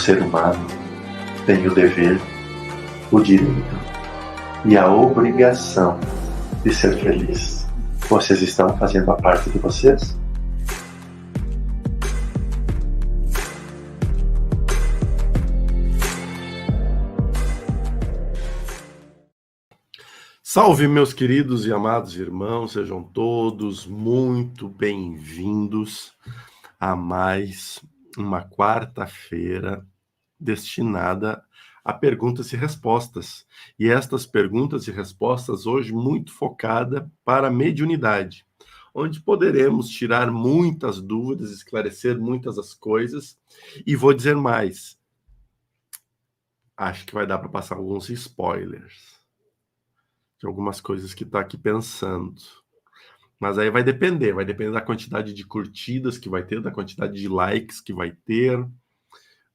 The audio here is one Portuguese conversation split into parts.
ser humano tem o dever, o direito e a obrigação de ser feliz. Vocês estão fazendo a parte de vocês? Salve, meus queridos e amados irmãos, sejam todos muito bem-vindos a mais uma quarta-feira destinada a perguntas e respostas. E estas perguntas e respostas hoje muito focada para a mediunidade, onde poderemos tirar muitas dúvidas, esclarecer muitas as coisas. E vou dizer mais, acho que vai dar para passar alguns spoilers de algumas coisas que está aqui pensando. Mas aí vai depender da quantidade de curtidas que vai ter, da quantidade de likes que vai ter,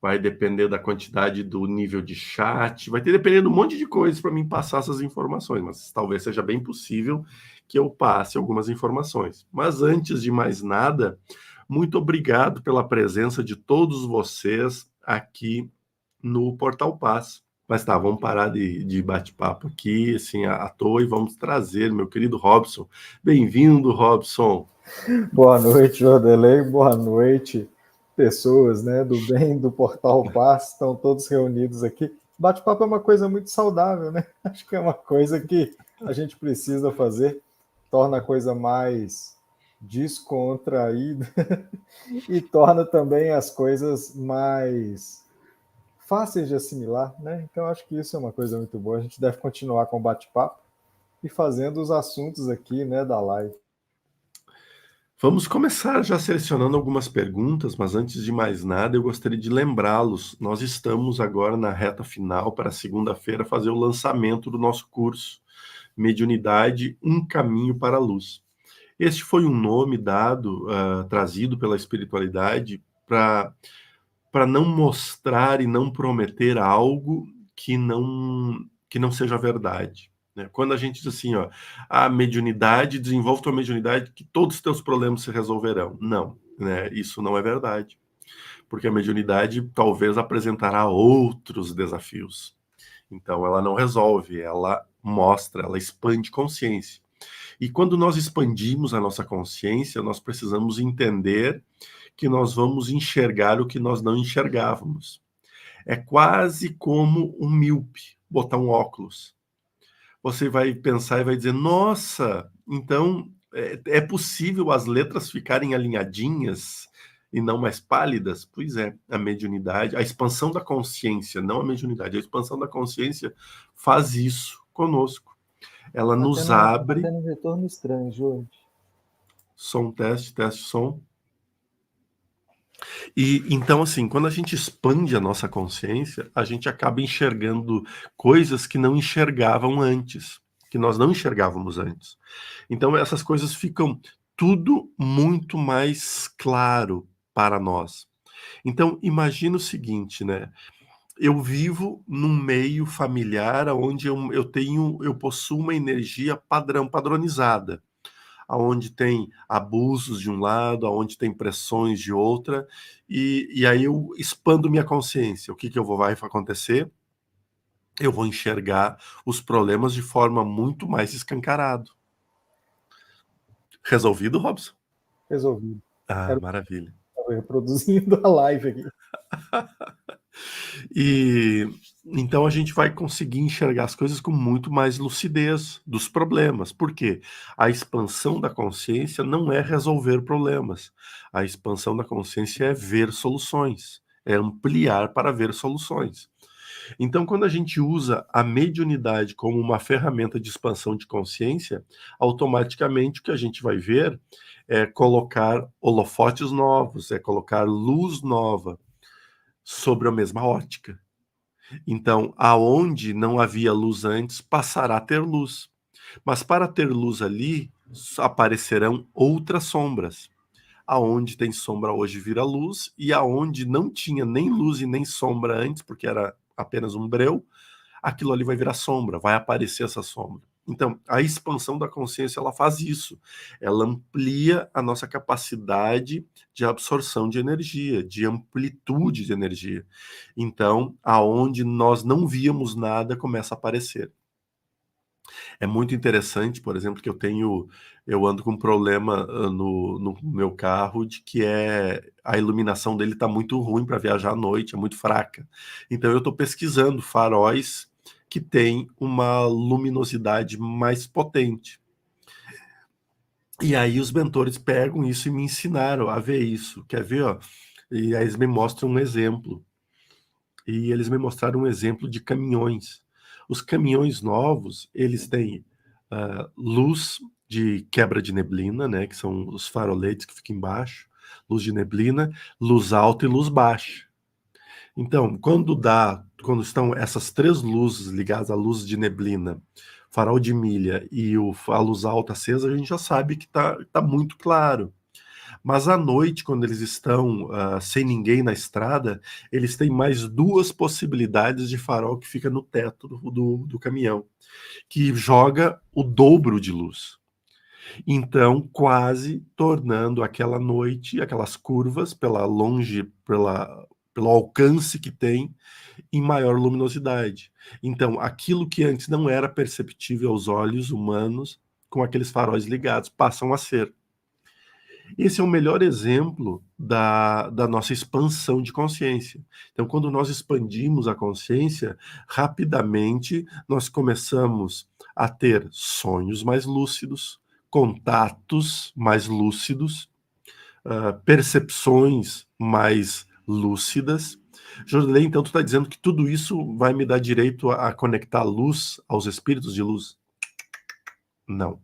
vai depender da quantidade do nível de chat, vai ter depender de um monte de coisas para mim passar essas informações, mas talvez seja bem possível que eu passe algumas informações. Mas antes de mais nada, muito obrigado pela presença de todos vocês aqui no Portal Paz. Mas tá, vamos parar de bate-papo aqui, assim, à toa, e vamos trazer meu querido Robson. Bem-vindo, Robson. Boa noite, Jordelei. Boa noite, pessoas, né, do bem do Portal Paz. Estão todos reunidos aqui. Bate-papo é uma coisa muito saudável, né? Acho que é uma coisa que a gente precisa fazer. Torna a coisa mais descontraída e torna também as coisas mais fáceis de assimilar, né? Então, acho que isso é uma coisa muito boa. A gente deve continuar com o bate-papo e fazendo os assuntos aqui, né, da live. Vamos começar já selecionando algumas perguntas, mas antes de mais nada, eu gostaria de lembrá-los. Nós estamos agora na reta final para segunda-feira fazer o lançamento do nosso curso Mediunidade, um caminho para a luz. Este foi um nome dado, trazido pela espiritualidade para não mostrar e não prometer algo que não seja verdade. Né? Quando a gente diz assim, ó, a mediunidade, desenvolve tua mediunidade que todos os teus problemas se resolverão. Não, né? Isso não é verdade. Porque a mediunidade talvez apresentará outros desafios. Então ela não resolve, ela mostra, ela expande consciência. E quando nós expandimos a nossa consciência, nós precisamos entender que nós vamos enxergar o que nós não enxergávamos. É quase como um míope, botar um óculos. Você vai pensar e vai dizer, nossa, então é possível as letras ficarem alinhadinhas e não mais pálidas? Pois é, a mediunidade, a expansão da consciência, não a mediunidade, a expansão da consciência faz isso conosco. Ela nos abre... Tá tendo um retorno estranho, Jorge. Som, teste, som. E então, assim, quando a gente expande a nossa consciência, a gente acaba enxergando coisas que não enxergavam antes, que nós não enxergávamos antes. Então, essas coisas ficam tudo muito mais claro para nós. Então, imagina o seguinte, né? Eu vivo num meio familiar onde eu possuo uma energia padronizada, aonde tem abusos de um lado, aonde tem pressões de outra, e aí eu expando minha consciência. O que vai acontecer? Eu vou enxergar os problemas de forma muito mais escancarado. Resolvido, Robson? Resolvido. Maravilha. Estava reproduzindo a live aqui. E então a gente vai conseguir enxergar as coisas com muito mais lucidez dos problemas. Por quê? A expansão da consciência não é resolver problemas. A expansão da consciência é ver soluções, é ampliar para ver soluções. Então, quando a gente usa a mediunidade como uma ferramenta de expansão de consciência, automaticamente o que a gente vai ver é colocar holofotes novos, é colocar luz nova sobre a mesma ótica. Então, aonde não havia luz antes, passará a ter luz. Mas para ter luz ali, aparecerão outras sombras. Aonde tem sombra hoje vira luz, e aonde não tinha nem luz e nem sombra antes, porque era apenas um breu, aquilo ali vai virar sombra, vai aparecer essa sombra. Então, a expansão da consciência, ela faz isso. Ela amplia a nossa capacidade de absorção de energia, de amplitude de energia. Então, aonde nós não víamos nada, começa a aparecer. É muito interessante, por exemplo, que eu ando com um problema no meu carro de que a iluminação dele está muito ruim para viajar à noite, é muito fraca. Então eu estou pesquisando faróis que têm uma luminosidade mais potente. E aí os mentores pegam isso e me ensinaram a ver isso. Quer ver, ó? E aí eles me mostram um exemplo. E eles me mostraram um exemplo de caminhões. Os caminhões novos, eles têm luz de quebra de neblina, né, que são os faroletes que ficam embaixo, luz de neblina, luz alta e luz baixa. Então, quando estão essas três luzes ligadas à luz de neblina, farol de milha e a luz alta acesa, a gente já sabe que tá muito claro. Mas à noite, quando eles estão sem ninguém na estrada, eles têm mais duas possibilidades de farol que fica no teto do caminhão, que joga o dobro de luz. Então, quase tornando aquela noite, aquelas curvas, pelo alcance que tem, em maior luminosidade. Então, aquilo que antes não era perceptível aos olhos humanos, com aqueles faróis ligados, passam a ser. Esse é o melhor exemplo da nossa expansão de consciência. Então, quando nós expandimos a consciência, rapidamente nós começamos a ter sonhos mais lúcidos, contatos mais lúcidos, percepções mais lúcidas. Jordelei, então tu está dizendo que tudo isso vai me dar direito a conectar luz aos espíritos de luz? Não.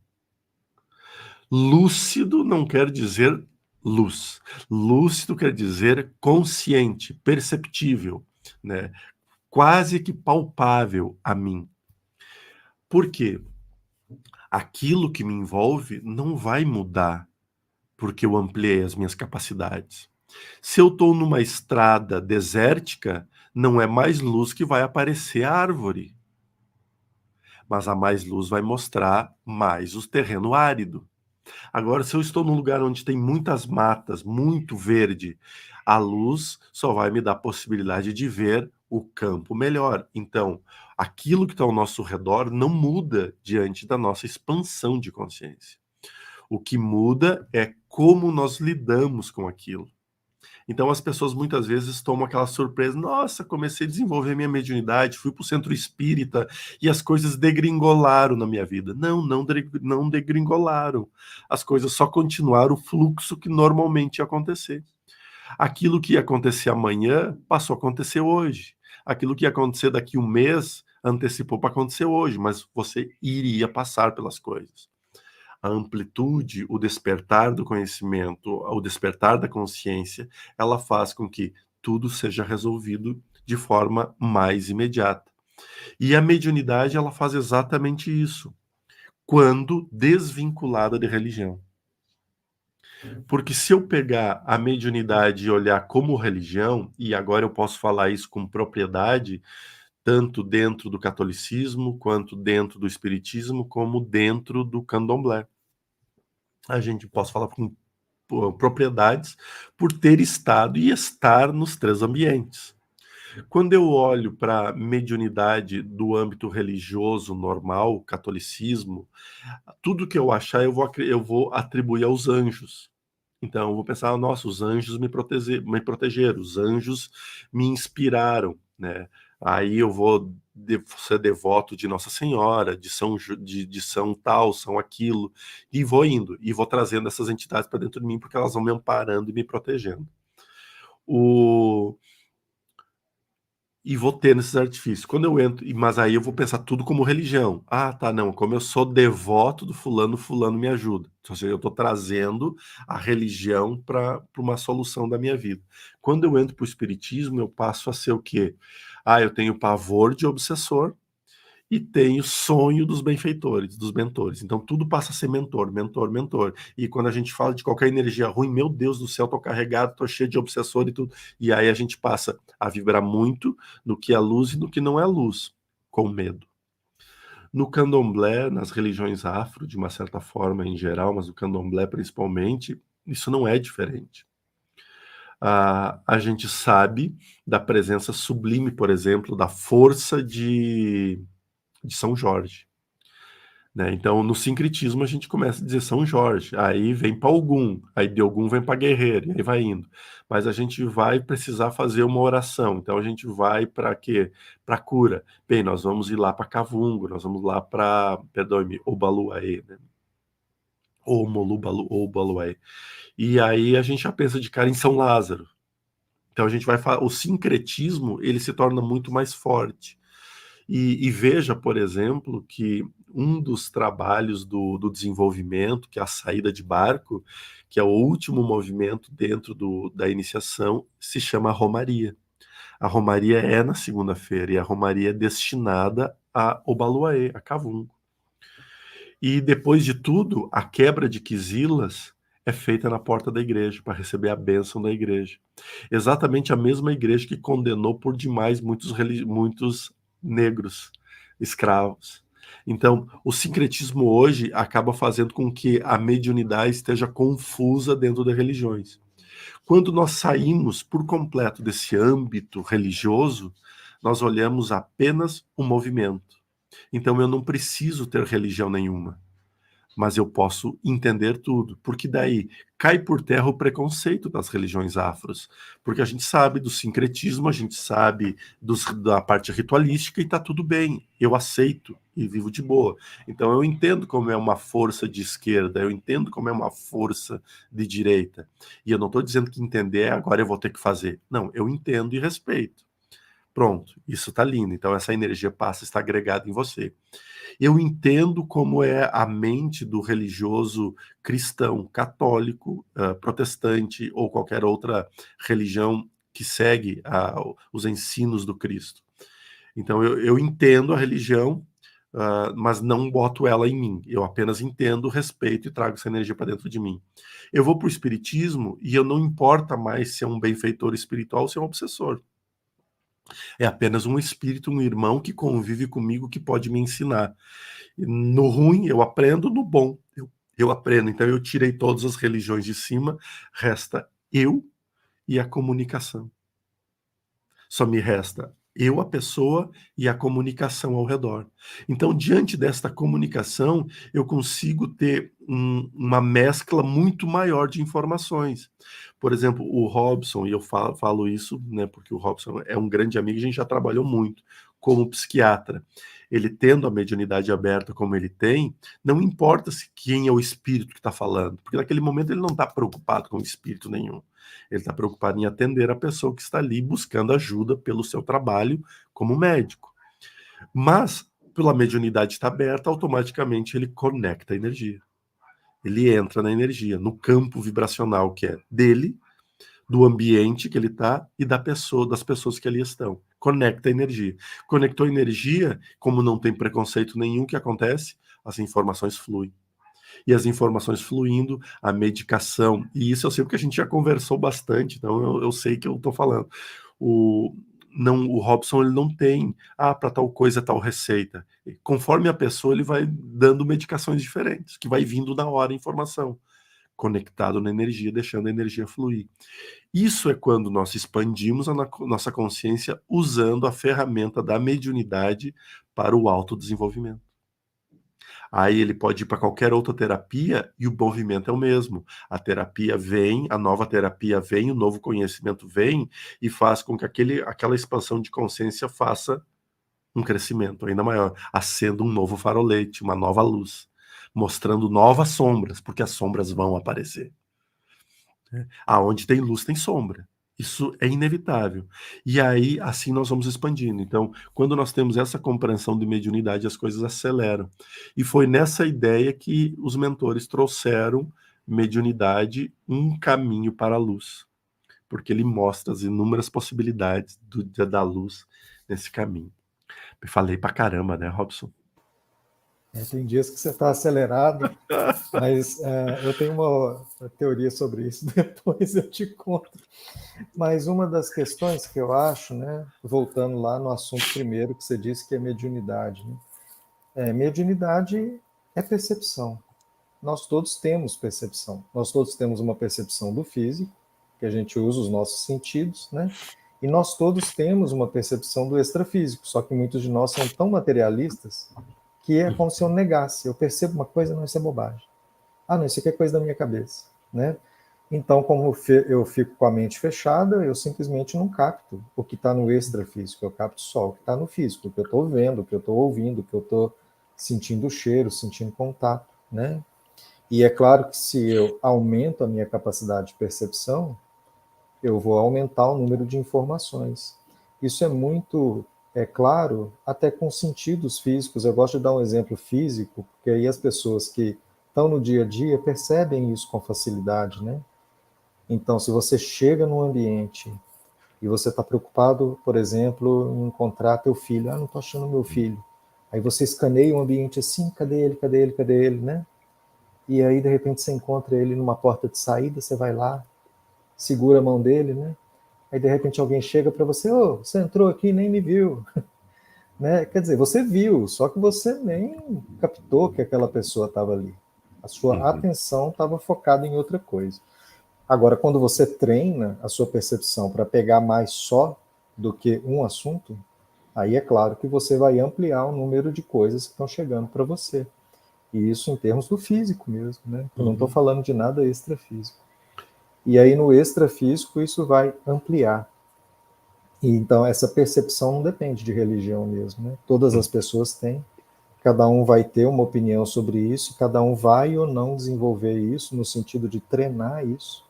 Lúcido não quer dizer luz. Lúcido quer dizer consciente, perceptível, né? Quase que palpável a mim. Por quê? Aquilo que me envolve não vai mudar porque eu ampliei as minhas capacidades. Se eu estou numa estrada desértica, não é mais luz que vai aparecer a árvore, mas a mais luz vai mostrar mais o terreno árido. Agora, se eu estou num lugar onde tem muitas matas, muito verde, a luz só vai me dar a possibilidade de ver o campo melhor. Então, aquilo que está ao nosso redor não muda diante da nossa expansão de consciência. O que muda é como nós lidamos com aquilo. Então as pessoas muitas vezes tomam aquela surpresa, nossa, comecei a desenvolver minha mediunidade, fui para o centro espírita e as coisas degringolaram na minha vida. Não degringolaram. As coisas só continuaram o fluxo que normalmente ia acontecer. Aquilo que ia acontecer amanhã passou a acontecer hoje. Aquilo que ia acontecer daqui um mês antecipou para acontecer hoje, mas você iria passar pelas coisas. A amplitude, o despertar do conhecimento, o despertar da consciência, ela faz com que tudo seja resolvido de forma mais imediata. E a mediunidade, ela faz exatamente isso, quando desvinculada de religião. Porque se eu pegar a mediunidade e olhar como religião, e agora eu posso falar isso com propriedade, tanto dentro do catolicismo, quanto dentro do espiritismo, como dentro do candomblé. A gente pode falar com propriedades por ter estado e estar nos três ambientes. Quando eu olho para a mediunidade do âmbito religioso normal, catolicismo, tudo que eu achar eu vou atribuir aos anjos. Então eu vou pensar, nossa, os anjos me protegeram, os anjos me inspiraram, né? Aí eu vou ser devoto de Nossa Senhora, de São tal, São aquilo, e vou indo, e vou trazendo essas entidades para dentro de mim, porque elas vão me amparando e me protegendo. E vou ter nesses artifícios. Quando eu entro, mas aí eu vou pensar tudo como religião. Ah, tá, não, como eu sou devoto do fulano, fulano me ajuda. Ou seja, eu estou trazendo a religião para uma solução da minha vida. Quando eu entro para o espiritismo, eu passo a ser o quê? Ah, eu tenho pavor de obsessor e tenho sonho dos benfeitores, dos mentores. Então tudo passa a ser mentor, mentor, mentor. E quando a gente fala de qualquer energia ruim, meu Deus do céu, tô carregado, tô cheio de obsessor e tudo. E aí a gente passa a vibrar muito no que é luz e no que não é luz, com medo. No candomblé, nas religiões afro, de uma certa forma em geral, mas no candomblé principalmente, isso não é diferente. A gente sabe da presença sublime, por exemplo, da força de São Jorge. Né? Então, no sincretismo, a gente começa a dizer São Jorge, aí vem para Ogum, aí de Ogum vem para Guerreiro, e aí vai indo. Mas a gente vai precisar fazer uma oração, então a gente vai para quê? Para cura. Bem, nós vamos ir lá para Cavungo, nós vamos lá para, perdoe-me, Obaluaê, né? Ou Molubalu, ou Baluaê. E aí a gente já pensa de cara em São Lázaro. Então a gente vai falar, o sincretismo, ele se torna muito mais forte. E veja, por exemplo, que um dos trabalhos do desenvolvimento, que é a saída de barco, que é o último movimento dentro da iniciação, se chama Romaria. A Romaria é na segunda-feira, e a Romaria é destinada a Obaluaê, a Cavungo. E depois de tudo, a quebra de quisilas é feita na porta da igreja, para receber a bênção da igreja. Exatamente a mesma igreja que condenou por demais muitos negros, escravos. Então, o sincretismo hoje acaba fazendo com que a mediunidade esteja confusa dentro das religiões. Quando nós saímos por completo desse âmbito religioso, nós olhamos apenas o movimento. Então, eu não preciso ter religião nenhuma, mas eu posso entender tudo, porque daí cai por terra o preconceito das religiões afros, porque a gente sabe do sincretismo, a gente sabe da parte ritualística e está tudo bem, eu aceito e vivo de boa. Então eu entendo como é uma força de esquerda, eu entendo como é uma força de direita, e eu não estou dizendo que entender agora eu vou ter que fazer, não, eu entendo e respeito. Pronto, isso está lindo, então essa energia passa a estar agregada em você. Eu entendo como é a mente do religioso cristão, católico, protestante ou qualquer outra religião que segue os ensinos do Cristo. Então eu entendo a religião, mas não boto ela em mim. Eu apenas entendo, respeito e trago essa energia para dentro de mim. Eu vou para o espiritismo e eu não importa mais se é um benfeitor espiritual ou se é um obsessor. É apenas um espírito, um irmão que convive comigo, que pode me ensinar. No ruim eu aprendo, no bom eu aprendo. Então eu tirei todas as religiões de cima, resta eu e a comunicação. Só me resta eu, a pessoa, e a comunicação ao redor. Então, diante desta comunicação, eu consigo ter uma mescla muito maior de informações. Por exemplo, o Robson, e eu falo isso, né, porque o Robson é um grande amigo, a gente já trabalhou muito como psiquiatra. Ele tendo a mediunidade aberta como ele tem, não importa quem é o espírito que está falando, porque naquele momento ele não está preocupado com espírito nenhum. Ele está preocupado em atender a pessoa que está ali buscando ajuda pelo seu trabalho como médico. Mas, pela mediunidade estar aberta, automaticamente ele conecta a energia. Ele entra na energia, no campo vibracional que é dele, do ambiente que ele está e das pessoas que ali estão. Conecta a energia. Conectou a energia, como não tem preconceito nenhum, o que acontece? As informações fluem. E as informações fluindo, a medicação, e isso eu sei porque a gente já conversou bastante, então eu sei que eu estou falando. O Robson, ele não tem, para tal coisa, tal receita. Conforme a pessoa, ele vai dando medicações diferentes, que vai vindo na hora a informação, conectado na energia, deixando a energia fluir. Isso é quando nós expandimos a nossa consciência usando a ferramenta da mediunidade para o autodesenvolvimento. Aí ele pode ir para qualquer outra terapia e o movimento é o mesmo. A terapia vem, a nova terapia vem, o novo conhecimento vem e faz com que aquela expansão de consciência faça um crescimento ainda maior, acenda um novo farolete, uma nova luz, mostrando novas sombras, porque as sombras vão aparecer. Aonde tem luz tem sombra. Isso é inevitável. E aí, assim nós vamos expandindo. Então, quando nós temos essa compreensão de mediunidade, as coisas aceleram. E foi nessa ideia que os mentores trouxeram mediunidade, um caminho para a luz. Porque ele mostra as inúmeras possibilidades da luz nesse caminho. Eu falei pra caramba, né, Robson? Tem dias que você está acelerado, mas eu tenho uma teoria sobre isso, depois eu te conto. Mas uma das questões que eu acho, né, voltando lá no assunto primeiro, que você disse que é mediunidade, né, Mediunidade é percepção. Nós todos temos percepção. Nós todos temos uma percepção do físico, que a gente usa os nossos sentidos, né? E nós todos temos uma percepção do extrafísico, só que muitos de nós são tão materialistas que é como se eu negasse. Eu percebo uma coisa, não, isso é bobagem. Ah, não, isso aqui é coisa da minha cabeça, né? Então, como eu fico com a mente fechada, eu simplesmente não capto o que está no extrafísico, eu capto só o que está no físico, o que eu estou vendo, o que eu estou ouvindo, o que eu estou sentindo o cheiro, sentindo contato, né? E é claro que se eu aumento a minha capacidade de percepção, eu vou aumentar o número de informações. Isso é muito claro, até com sentidos físicos. Eu gosto de dar um exemplo físico, porque aí as pessoas que estão no dia a dia percebem isso com facilidade, né? Então, se você chega num ambiente e você está preocupado, por exemplo, em encontrar teu filho, não estou achando meu filho. Aí você escaneia o ambiente assim, cadê ele, cadê ele, cadê ele, né? E aí, de repente, você encontra ele numa porta de saída, você vai lá, segura a mão dele, né? Aí, de repente, alguém chega para você, você entrou aqui e nem me viu. Né? Quer dizer, você viu, só que você nem captou que aquela pessoa estava ali. A sua atenção estava focada em outra coisa. Agora, quando você treina a sua percepção para pegar mais só do que um assunto, aí é claro que você vai ampliar o número de coisas que estão chegando para você. E isso em termos do físico mesmo, né? Eu não estou falando de nada extrafísico. E aí no extrafísico isso vai ampliar. E então essa percepção não depende de religião mesmo, né? Todas as pessoas têm, cada um vai ter uma opinião sobre isso, cada um vai ou não desenvolver isso no sentido de treinar isso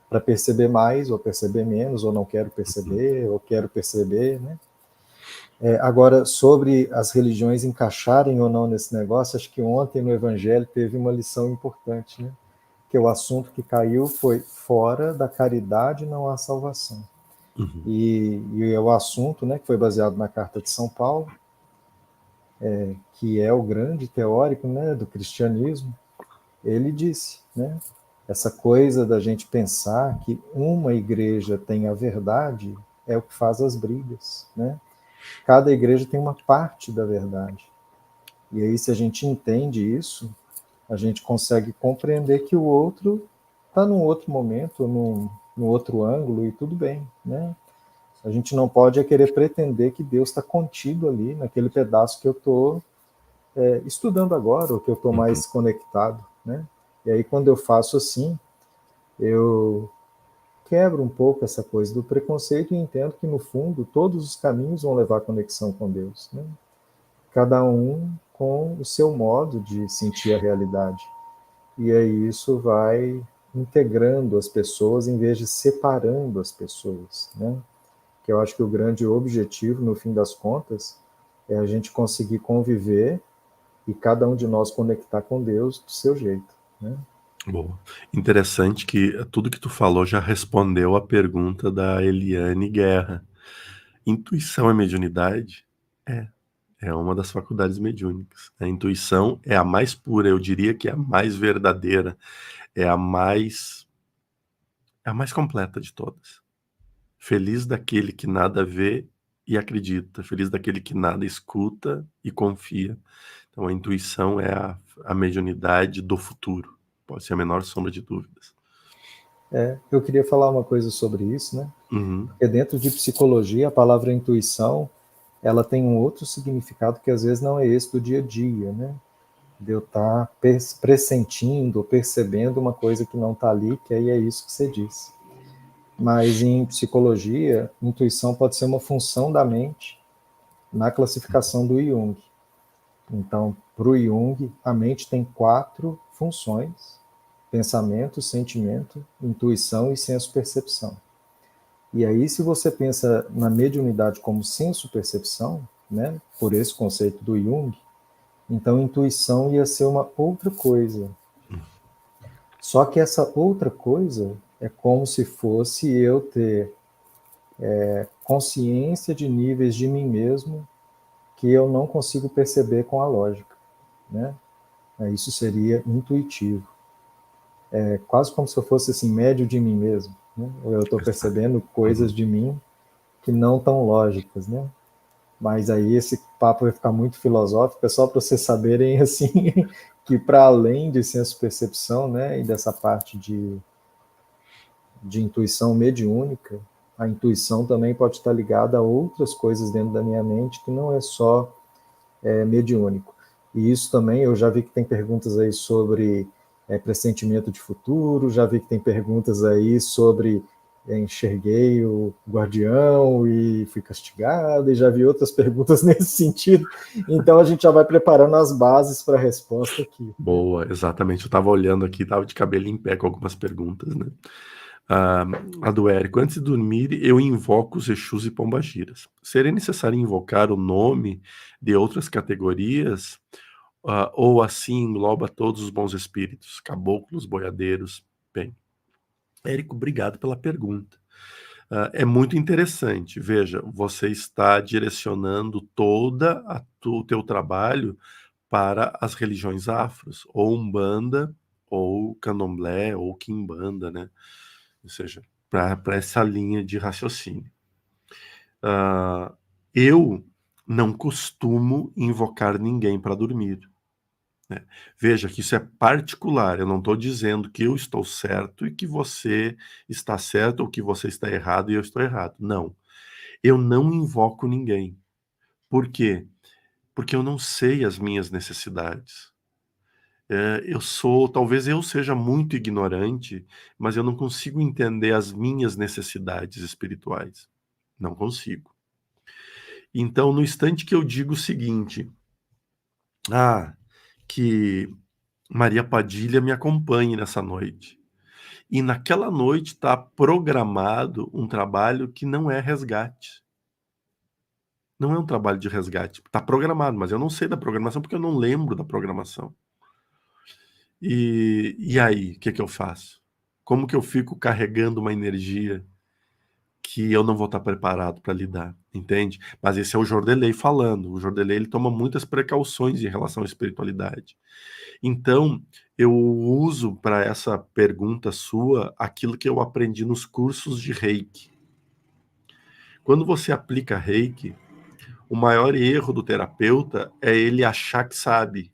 para perceber mais ou perceber menos, ou não quero perceber, ou quero perceber, né? Agora, sobre as religiões encaixarem ou não nesse negócio, acho que ontem no Evangelho teve uma lição importante, né? Que o assunto que caiu foi fora da caridade não há salvação. E o assunto, né, que foi baseado na Carta de São Paulo, que é o grande teórico, né, do cristianismo, ele disse, né, essa coisa da gente pensar que uma igreja tem a verdade é o que faz as brigas, né? Cada igreja tem uma parte da verdade. E aí, se a gente entende isso, a gente consegue compreender que o outro está num outro momento, num outro ângulo, e tudo bem, né? A gente não pode querer pretender que Deus está contido ali, naquele pedaço que eu estou estudando agora, ou que eu estou mais conectado, né? E aí, quando eu faço assim, eu quebro um pouco essa coisa do preconceito e entendo que, no fundo, todos os caminhos vão levar à conexão com Deus, né? Cada um com o seu modo de sentir a realidade. E aí isso vai integrando as pessoas em vez de separando as pessoas, né? Que eu acho que o grande objetivo, no fim das contas, é a gente conseguir conviver e cada um de nós conectar com Deus do seu jeito, né? Boa. Interessante que tudo que tu falou já respondeu a pergunta da Eliane Guerra. Intuição é mediunidade? É uma das faculdades mediúnicas. A intuição é a mais pura, eu diria que é a mais verdadeira, é a mais completa de todas. Feliz daquele que nada vê e acredita, feliz daquele que nada escuta e confia. Então a intuição é a mediunidade do futuro. Pode ser a menor sombra de dúvidas. Eu queria falar uma coisa sobre isso, né? Porque dentro de psicologia, a palavra intuição, ela tem um outro significado que às vezes não é esse do dia a dia, né? De eu estar pressentindo, percebendo uma coisa que não está ali, que aí é isso que você disse. Mas em psicologia, intuição pode ser uma função da mente na classificação do Jung. Então, para o Jung, a mente tem 4 funções: pensamento, sentimento, intuição e senso-percepção. E aí, se você pensa na mediunidade como senso-percepção, né, por esse conceito do Jung, então intuição ia ser uma outra coisa. Só que essa outra coisa é como se fosse eu ter consciência de níveis de mim mesmo que eu não consigo perceber com a lógica, né? Isso seria intuitivo. É quase como se eu fosse assim, médio de mim mesmo, né? Ou eu estou percebendo coisas de mim que não tão lógicas, né? Mas aí esse papo vai ficar muito filosófico, é só para vocês saberem, assim, que para além de senso-percepção, né, e dessa parte de intuição mediúnica, a intuição também pode estar ligada a outras coisas dentro da minha mente que não é só mediúnico. E isso também, eu já vi que tem perguntas aí sobre pressentimento de futuro, já vi que tem perguntas aí sobre enxerguei o guardião e fui castigado, e já vi outras perguntas nesse sentido. Então a gente já vai preparando as bases para a resposta aqui. Boa, exatamente. Eu estava olhando aqui, estava de cabelo em pé com algumas perguntas, né? A do Érico: antes de dormir, eu invoco os Exus e Pombagiras. Seria necessário invocar o nome de outras categorias, ou assim engloba todos os bons espíritos, caboclos, boiadeiros? Bem, Érico, obrigado pela pergunta. É muito interessante. Veja, você está direcionando o teu trabalho para as religiões afros, ou Umbanda, ou Candomblé, ou Quimbanda, né? Ou seja, para essa linha de raciocínio. Eu não costumo invocar ninguém para dormir, né? Veja que isso é particular, eu não estou dizendo que eu estou certo e que você está certo, ou que você está errado e eu estou errado. Não, eu não invoco ninguém. Por quê? Porque eu não sei as minhas necessidades. Talvez eu seja muito ignorante, mas eu não consigo entender as minhas necessidades espirituais. Não consigo. Então, no instante que eu digo o seguinte, que Maria Padilha me acompanhe nessa noite, e naquela noite está programado um trabalho que não é resgate. Não é um trabalho de resgate. Está programado, mas eu não sei da programação porque eu não lembro da programação. E aí, o que eu faço? Como que eu fico carregando uma energia que eu não vou estar preparado para lidar, entende? Mas esse é o Jordelei falando. O Jordelei, ele toma muitas precauções em relação à espiritualidade. Então, eu uso para essa pergunta sua aquilo que eu aprendi nos cursos de Reiki. Quando você aplica Reiki, o maior erro do terapeuta é ele achar que sabe,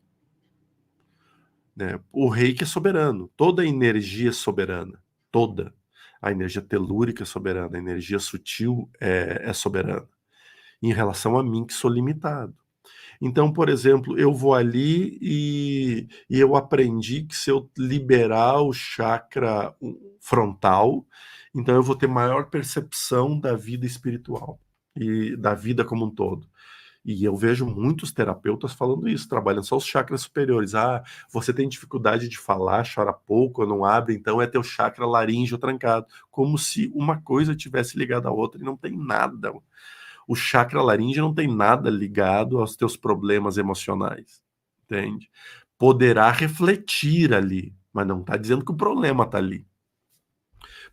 né? O Reiki é soberano, toda a energia é soberana, toda. A energia telúrica é soberana, a energia sutil é soberana. Em relação a mim, que sou limitado. Então, por exemplo, eu vou ali e eu aprendi que se eu liberar o chakra frontal, então eu vou ter maior percepção da vida espiritual e da vida como um todo. E eu vejo muitos terapeutas falando isso, trabalhando só os chakras superiores. Você tem dificuldade de falar, chora pouco, não abre, então é teu chakra laríngeo trancado. Como se uma coisa tivesse ligada à outra, e não tem nada. O chakra laríngeo não tem nada ligado aos teus problemas emocionais, entende? Poderá refletir ali, mas não está dizendo que o problema está ali.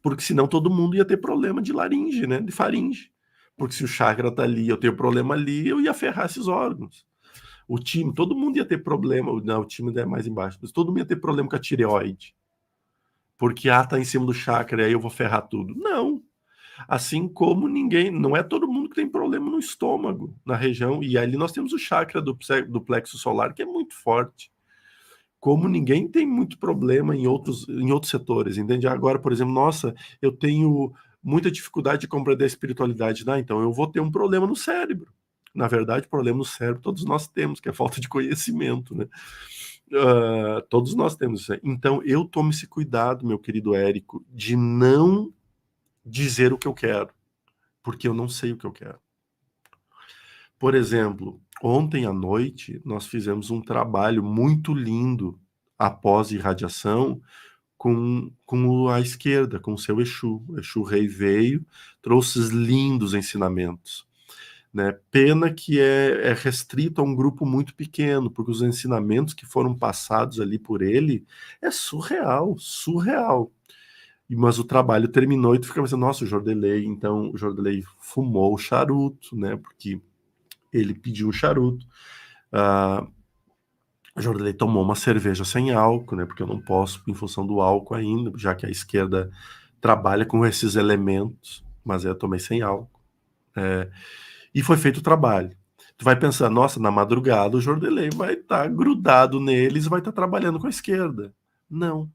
Porque senão todo mundo ia ter problema de laringe, né? De faringe. Porque se o chakra tá ali, eu tenho problema ali, eu ia ferrar esses órgãos. O time, todo mundo ia ter problema, não, o time é mais embaixo, mas todo mundo ia ter problema com a tireoide. Porque tá em cima do chakra, aí eu vou ferrar tudo. Não. Assim como não é todo mundo que tem problema no estômago, na região, e ali nós temos o chakra do plexo solar, que é muito forte. Como ninguém tem muito problema em outros setores, entende? Agora, por exemplo, nossa, eu tenho muita dificuldade de compreender a espiritualidade, né? Então eu vou ter um problema no cérebro. Na verdade, problema no cérebro todos nós temos, que é falta de conhecimento, né? Todos nós temos isso aí. Então eu tomo esse cuidado, meu querido Érico, de não dizer o que eu quero, porque eu não sei o que eu quero. Por exemplo, ontem à noite nós fizemos um trabalho muito lindo após irradiação com a esquerda, com o seu Exu. O Exu Rei veio, trouxe lindos ensinamentos, né? Pena que é restrito a um grupo muito pequeno, porque os ensinamentos que foram passados ali por ele é surreal, surreal. Mas o trabalho terminou e tu fica pensando, nossa, o Jordelei, então o Jordelei fumou o charuto, né? Porque ele pediu o charuto. O Jordelei tomou uma cerveja sem álcool, né? Porque eu não posso, em função do álcool ainda, já que a esquerda trabalha com esses elementos, mas eu tomei sem álcool. E foi feito o trabalho. Tu vai pensar, nossa, na madrugada o Jordelei vai estar grudado neles e vai estar trabalhando com a esquerda. Não.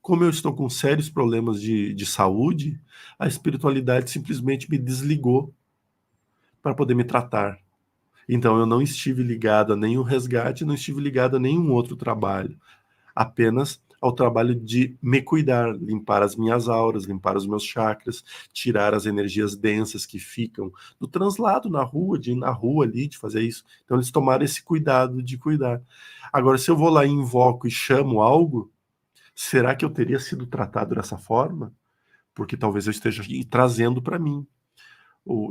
Como eu estou com sérios problemas de saúde, a espiritualidade simplesmente me desligou para poder me tratar. Então eu não estive ligado a nenhum resgate, não estive ligado a nenhum outro trabalho. Apenas ao trabalho de me cuidar, limpar as minhas auras, limpar os meus chakras, tirar as energias densas que ficam do translado na rua, de ir na rua ali, de fazer isso. Então eles tomaram esse cuidado de cuidar. Agora, se eu vou lá e invoco e chamo algo, será que eu teria sido tratado dessa forma? Porque talvez eu esteja trazendo para mim.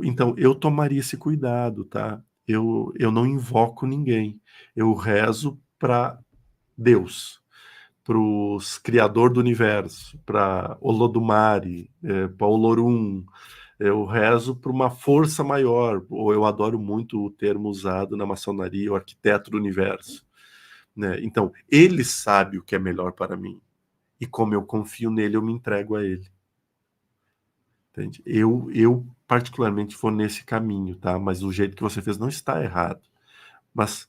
Então, eu tomaria esse cuidado, tá? Eu não invoco ninguém. Eu rezo para Deus, para o Criador do Universo, para Olodumare, para Olorum. Eu rezo para uma força maior, ou eu adoro muito o termo usado na maçonaria, o arquiteto do universo. Né? Então, ele sabe o que é melhor para mim. E como eu confio nele, eu me entrego a ele. Entende? Eu particularmente vou nesse caminho, tá? Mas o jeito que você fez não está errado. Mas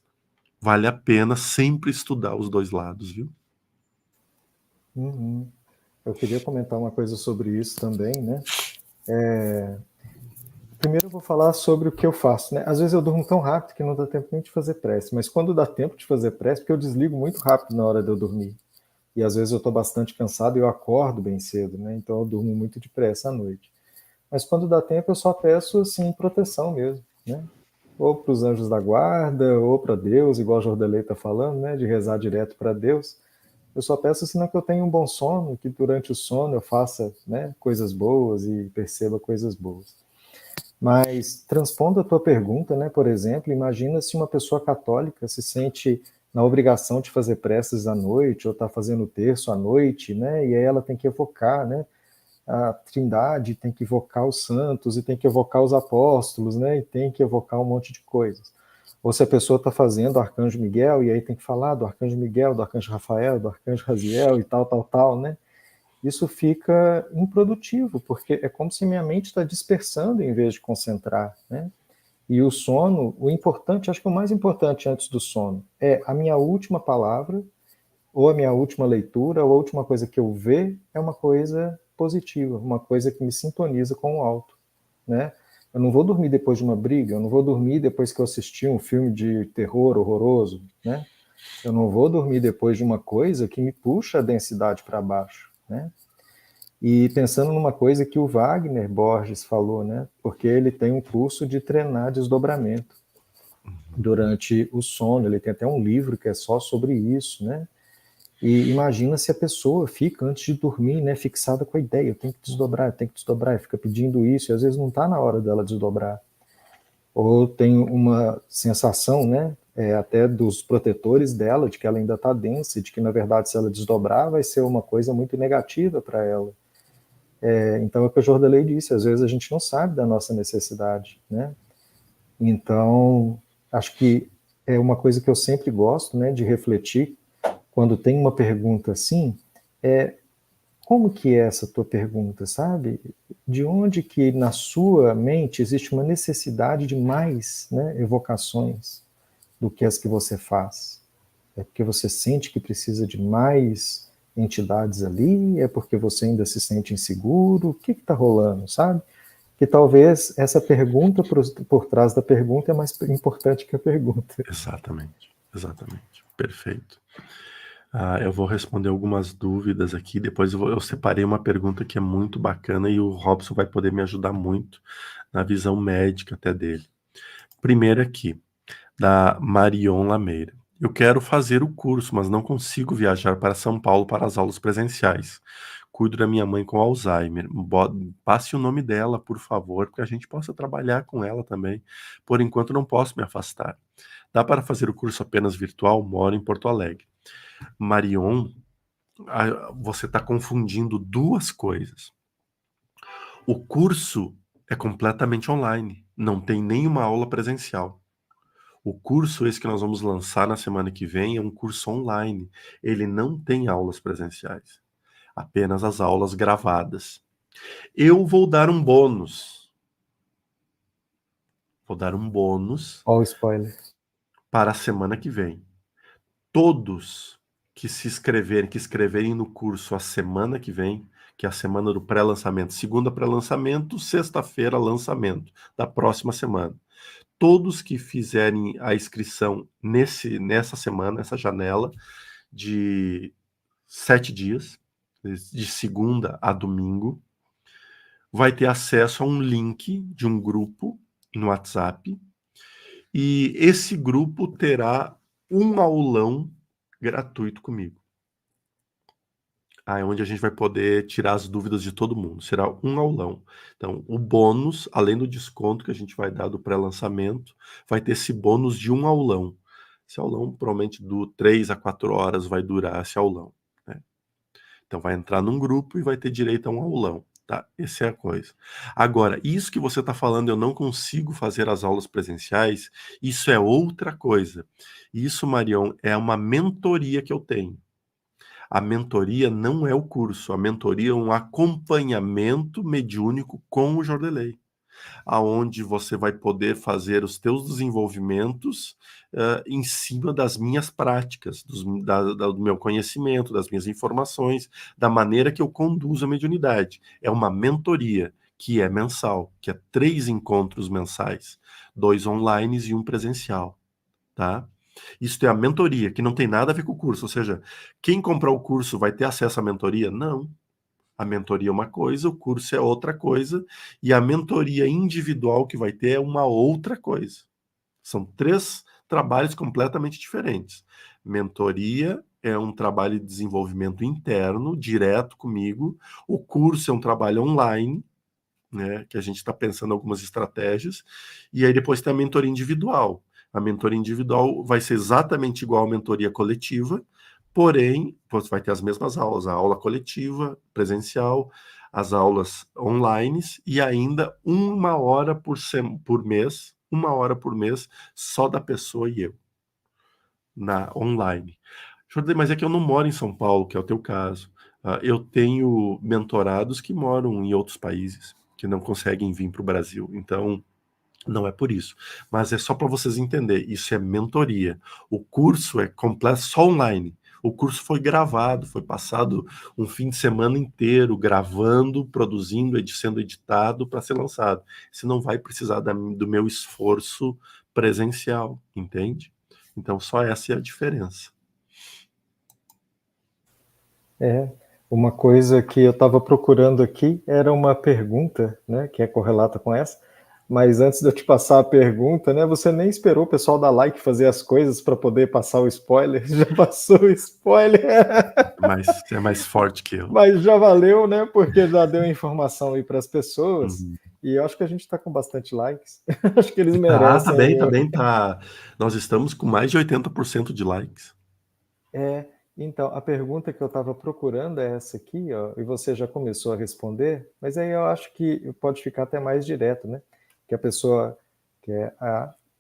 vale a pena sempre estudar os dois lados, viu? Uhum. Eu queria comentar uma coisa sobre isso também, né? Primeiro eu vou falar sobre o que eu faço, né? Às vezes eu durmo tão rápido que não dá tempo nem de fazer prece, mas quando dá tempo de fazer prece, porque eu desligo muito rápido na hora de eu dormir. E às vezes eu estou bastante cansado e eu acordo bem cedo, né? Então eu durmo muito depressa à noite. Mas quando dá tempo eu só peço, assim, proteção mesmo, né? Ou para os anjos da guarda, ou para Deus, igual o Jordelei está falando, né? De rezar direto para Deus. Eu só peço, senão, que eu tenha um bom sono, que durante o sono eu faça, né, coisas boas e perceba coisas boas. Mas, transpondo a tua pergunta, né, por exemplo, imagina se uma pessoa católica se sente na obrigação de fazer preces à noite, ou está fazendo terço à noite, né, e aí ela tem que evocar, né, a Trindade, tem que evocar os santos, e tem que evocar os apóstolos, né, e tem que evocar um monte de coisas. Ou se a pessoa está fazendo Arcanjo Miguel, e aí tem que falar do Arcanjo Miguel, do Arcanjo Rafael, do Arcanjo Raziel, e tal, né, isso fica improdutivo, porque é como se minha mente está dispersando em vez de concentrar, né? E o sono, o importante, acho que o mais importante antes do sono, é a minha última palavra, ou a minha última leitura, ou a última coisa que eu ver, é uma coisa positiva, uma coisa que me sintoniza com o alto, né? Eu não vou dormir depois de uma briga, eu não vou dormir depois que eu assisti um filme de terror horroroso, né? Eu não vou dormir depois de uma coisa que me puxa a densidade para baixo, né? E pensando numa coisa que o Wagner Borges falou, né? Porque ele tem um curso de treinar desdobramento durante o sono, ele tem até um livro que é só sobre isso, né? E imagina se a pessoa fica, antes de dormir, né, fixada com a ideia, eu tenho que desdobrar, e fica pedindo isso, e às vezes não está na hora dela desdobrar. Ou tem uma sensação, né, até dos protetores dela, de que ela ainda está densa, e de que, na verdade, se ela desdobrar, vai ser uma coisa muito negativa para ela. Então, é o que o Jordelei disse, às vezes a gente não sabe da nossa necessidade, né? Então, acho que é uma coisa que eu sempre gosto, né, de refletir, quando tem uma pergunta assim, como que é essa tua pergunta, sabe? De onde que na sua mente existe uma necessidade de mais, né, evocações do que as que você faz? É porque você sente que precisa de mais entidades ali? É porque você ainda se sente inseguro? O que está rolando, sabe? Que talvez essa pergunta por trás da pergunta é mais importante que a pergunta. Exatamente. Perfeito. Eu vou responder algumas dúvidas aqui, depois eu separei uma pergunta que é muito bacana e o Robson vai poder me ajudar muito na visão médica até dele. Primeiro aqui, da Marion Lameira. Eu quero fazer o curso, mas não consigo viajar para São Paulo para as aulas presenciais. Cuido da minha mãe com Alzheimer. Passe o nome dela, por favor, para que a gente possa trabalhar com ela também. Por enquanto, não posso me afastar. Dá para fazer o curso apenas virtual? Moro em Porto Alegre. Marion, você está confundindo duas coisas. O curso é completamente online, não tem nenhuma aula presencial. O curso esse que nós vamos lançar na semana que vem é um curso online. Ele não tem aulas presenciais, apenas as aulas gravadas. Eu vou dar um bônus. Vou dar um bônus Ó o spoiler. para a semana que vem. Todos que se inscreverem, que escreverem no curso a semana que vem, que é a semana do pré-lançamento, segunda pré-lançamento, sexta-feira lançamento da próxima semana. Todos que fizerem a inscrição nessa semana, essa janela de 7 dias, de segunda a domingo, vai ter acesso a um link de um grupo no WhatsApp, e esse grupo terá um aulão gratuito comigo. Aí é onde a gente vai poder tirar as dúvidas de todo mundo. Será um aulão. Então, o bônus, além do desconto que a gente vai dar do pré-lançamento, vai ter esse bônus de um aulão. Esse aulão, provavelmente, 3 a 4 horas vai durar esse aulão, né? Então, vai entrar num grupo e vai ter direito a um aulão, tá? Essa é a coisa. Agora, isso que você está falando, eu não consigo fazer as aulas presenciais, isso é outra coisa. Isso, Marião, é uma mentoria que eu tenho. A mentoria não é o curso, a mentoria é um acompanhamento mediúnico com o Jordelei, aonde você vai poder fazer os teus desenvolvimentos em cima das minhas práticas, do meu conhecimento, das minhas informações, da maneira que eu conduzo a mediunidade. É uma mentoria que é mensal, que é 3 encontros mensais, 2 online e 1 presencial, tá? Isso é a mentoria, que não tem nada a ver com o curso. Ou seja, quem comprar o curso vai ter acesso à mentoria? Não. A mentoria é uma coisa, o curso é outra coisa, e a mentoria individual que vai ter é uma outra coisa. São 3 trabalhos completamente diferentes. Mentoria é um trabalho de desenvolvimento interno, direto comigo. O curso é um trabalho online, né, que a gente está pensando em algumas estratégias. E aí depois tem a mentoria individual. A mentoria individual vai ser exatamente igual à mentoria coletiva, porém, você vai ter as mesmas aulas, a aula coletiva, presencial, as aulas online e ainda 1 hora por mês, 1 hora por mês, só da pessoa e eu, na online. Jordan, mas é que eu não moro em São Paulo, que é o teu caso. Eu tenho mentorados que moram em outros países, que não conseguem vir para o Brasil. Então, não é por isso, mas é só para vocês entenderem, isso é mentoria. O curso é completo, só online. O curso foi gravado, foi passado um fim de semana inteiro gravando, produzindo, sendo editado para ser lançado. Você não vai precisar do meu esforço presencial, entende? Então, só essa é a diferença. Uma coisa que eu estava procurando aqui era uma pergunta, né, que é correlata com essa. Mas antes de eu te passar a pergunta, né, você nem esperou o pessoal dar like fazer as coisas para poder passar o spoiler. Já passou o spoiler. Mas é mais forte que eu. Mas já valeu, né? Porque já deu informação aí para as pessoas. Uhum. E eu acho que a gente está com bastante likes. Acho que eles merecem. Tá bem. Nós estamos com mais de 80% de likes. Então, a pergunta que eu estava procurando é essa aqui, ó, e você já começou a responder, mas aí eu acho que pode ficar até mais direto, né? Que a pessoa, que é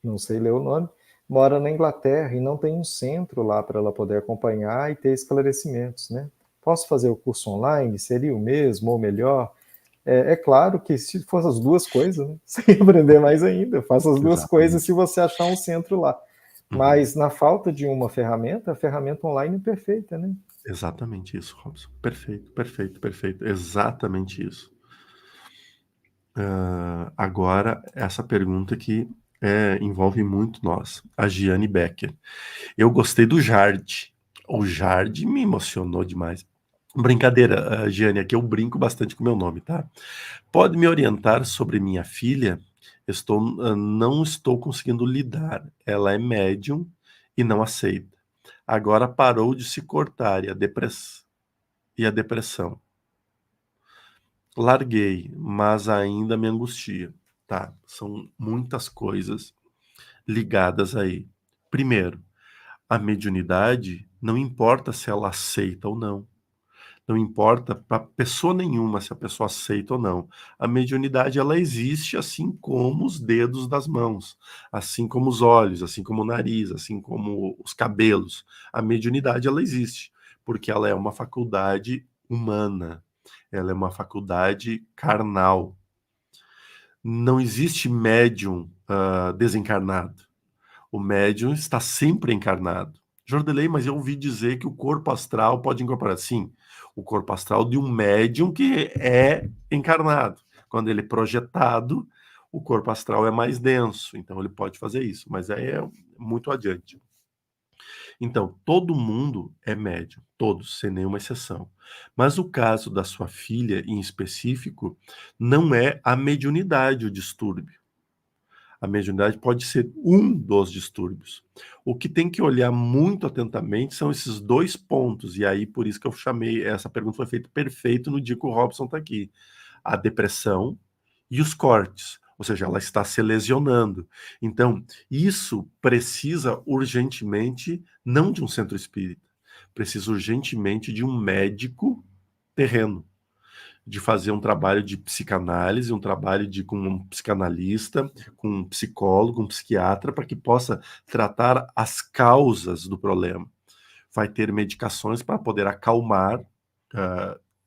não sei ler o nome, mora na Inglaterra e não tem um centro lá para ela poder acompanhar e ter esclarecimentos, né? Posso fazer o curso online? Seria o mesmo ou melhor? É claro que se for as duas coisas, né? Você ia aprender mais ainda. Faça as duas coisas se você achar um centro lá. Mas na falta de uma ferramenta, a ferramenta online é perfeita, né? Exatamente isso, Robson. Perfeito. Exatamente isso. Agora, essa pergunta que envolve muito nós. A Giane Becker. Eu gostei do Jard. O Jard me emocionou demais. Brincadeira, Giane, aqui eu brinco bastante com o meu nome, tá? Pode me orientar sobre minha filha? Não estou conseguindo lidar. Ela é médium e não aceita. Agora parou de se cortar e a depressão. Larguei, mas ainda me angustia. Tá, são muitas coisas ligadas aí. Primeiro, a mediunidade não importa se ela aceita ou não. Não importa para pessoa nenhuma se a pessoa aceita ou não. A mediunidade, ela existe assim como os dedos das mãos, assim como os olhos, assim como o nariz, assim como os cabelos. A mediunidade, ela existe, porque ela é uma faculdade humana, ela é uma faculdade carnal. Não existe médium desencarnado. O médium está sempre encarnado. Jordelei, mas eu ouvi dizer que o corpo astral pode incorporar. Sim, o corpo astral de um médium que é encarnado. Quando ele é projetado, o corpo astral é mais denso, então ele pode fazer isso, mas aí é muito adiante. Então, todo mundo é médium, todos, sem nenhuma exceção. Mas o caso da sua filha, em específico, não é a mediunidade o distúrbio. A mediunidade pode ser um dos distúrbios. O que tem que olhar muito atentamente são esses dois pontos, e aí por isso que eu chamei, essa pergunta foi feita perfeito no dia que o Robson está aqui. A depressão e os cortes, ou seja, ela está se lesionando. Então, isso precisa urgentemente, não de um centro espírita, precisa urgentemente de um médico terreno, de fazer um trabalho de psicanálise, um trabalho com um psicanalista, com um psicólogo, um psiquiatra, para que possa tratar as causas do problema. Vai ter medicações para poder acalmar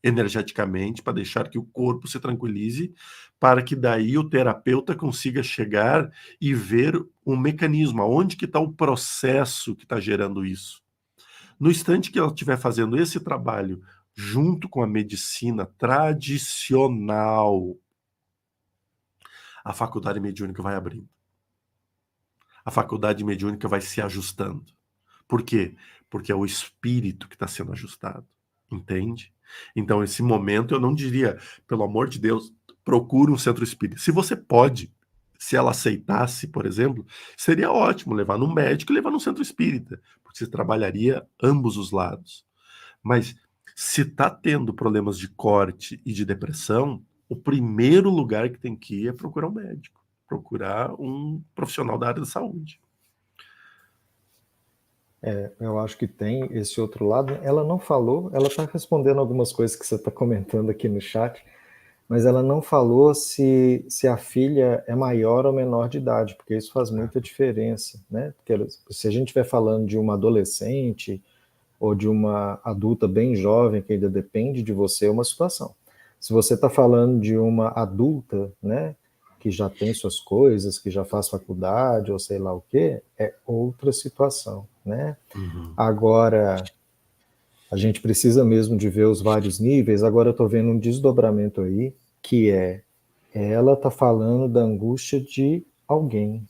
energeticamente, para deixar que o corpo se tranquilize, para que daí o terapeuta consiga chegar e ver o mecanismo, aonde que está o processo que está gerando isso. No instante que ela estiver fazendo esse trabalho junto com a medicina tradicional, a faculdade mediúnica vai abrindo. A faculdade mediúnica vai se ajustando. Por quê? Porque é o espírito que está sendo ajustado. Entende? Então, esse momento eu não diria, pelo amor de Deus, procure um centro espírita. Se você pode, se ela aceitasse, por exemplo, seria ótimo levar no médico e levar no centro espírita, porque você trabalharia ambos os lados. Mas se está tendo problemas de corte e de depressão, o primeiro lugar que tem que ir é procurar um médico, procurar um profissional da área da saúde. Eu acho que tem esse outro lado. Ela não falou, ela está respondendo algumas coisas que você está comentando aqui no chat, mas ela não falou se a filha é maior ou menor de idade, porque isso faz muita diferença, né? Porque se a gente estiver falando de uma adolescente ou de uma adulta bem jovem, que ainda depende de você, é uma situação. Se você está falando de uma adulta, né, que já tem suas coisas, que já faz faculdade ou sei lá o quê, é outra situação, né? Agora, a gente precisa mesmo de ver os vários níveis. Agora eu estou vendo um desdobramento aí, que ela está falando da angústia de alguém,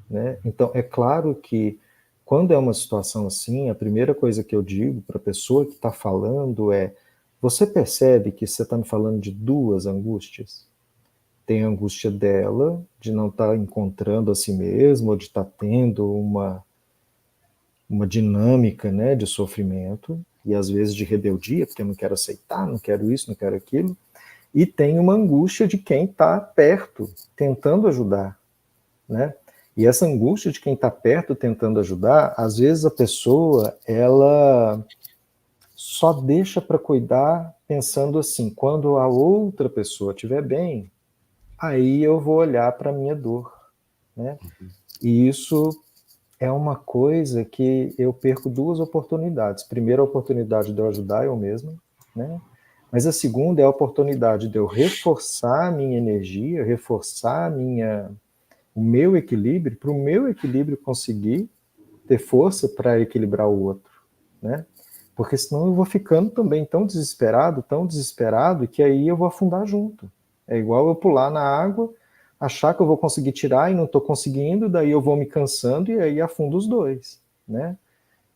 né? Então, é claro que quando é uma situação assim, a primeira coisa que eu digo para a pessoa que está falando é: você percebe que você está me falando de duas angústias? Tem a angústia dela, de não estar encontrando a si mesma, ou de estar tendo uma dinâmica, né, de sofrimento, e às vezes de rebeldia, porque eu não quero aceitar, não quero isso, não quero aquilo. E tem uma angústia de quem está perto, tentando ajudar, né? E essa angústia de quem está perto tentando ajudar, às vezes a pessoa, ela só deixa para cuidar pensando assim: quando a outra pessoa estiver bem, aí eu vou olhar para a minha dor, né? E isso é uma coisa que eu perco duas oportunidades. Primeiro, a oportunidade de eu ajudar eu mesmo, né? Mas a segunda é a oportunidade de eu reforçar a minha energia, reforçar o meu equilíbrio, para o meu equilíbrio conseguir ter força para equilibrar o outro, né? Porque senão eu vou ficando também tão desesperado, que aí eu vou afundar junto. É igual eu pular na água, achar que eu vou conseguir tirar e não estou conseguindo, daí eu vou me cansando e aí afundo os dois, né?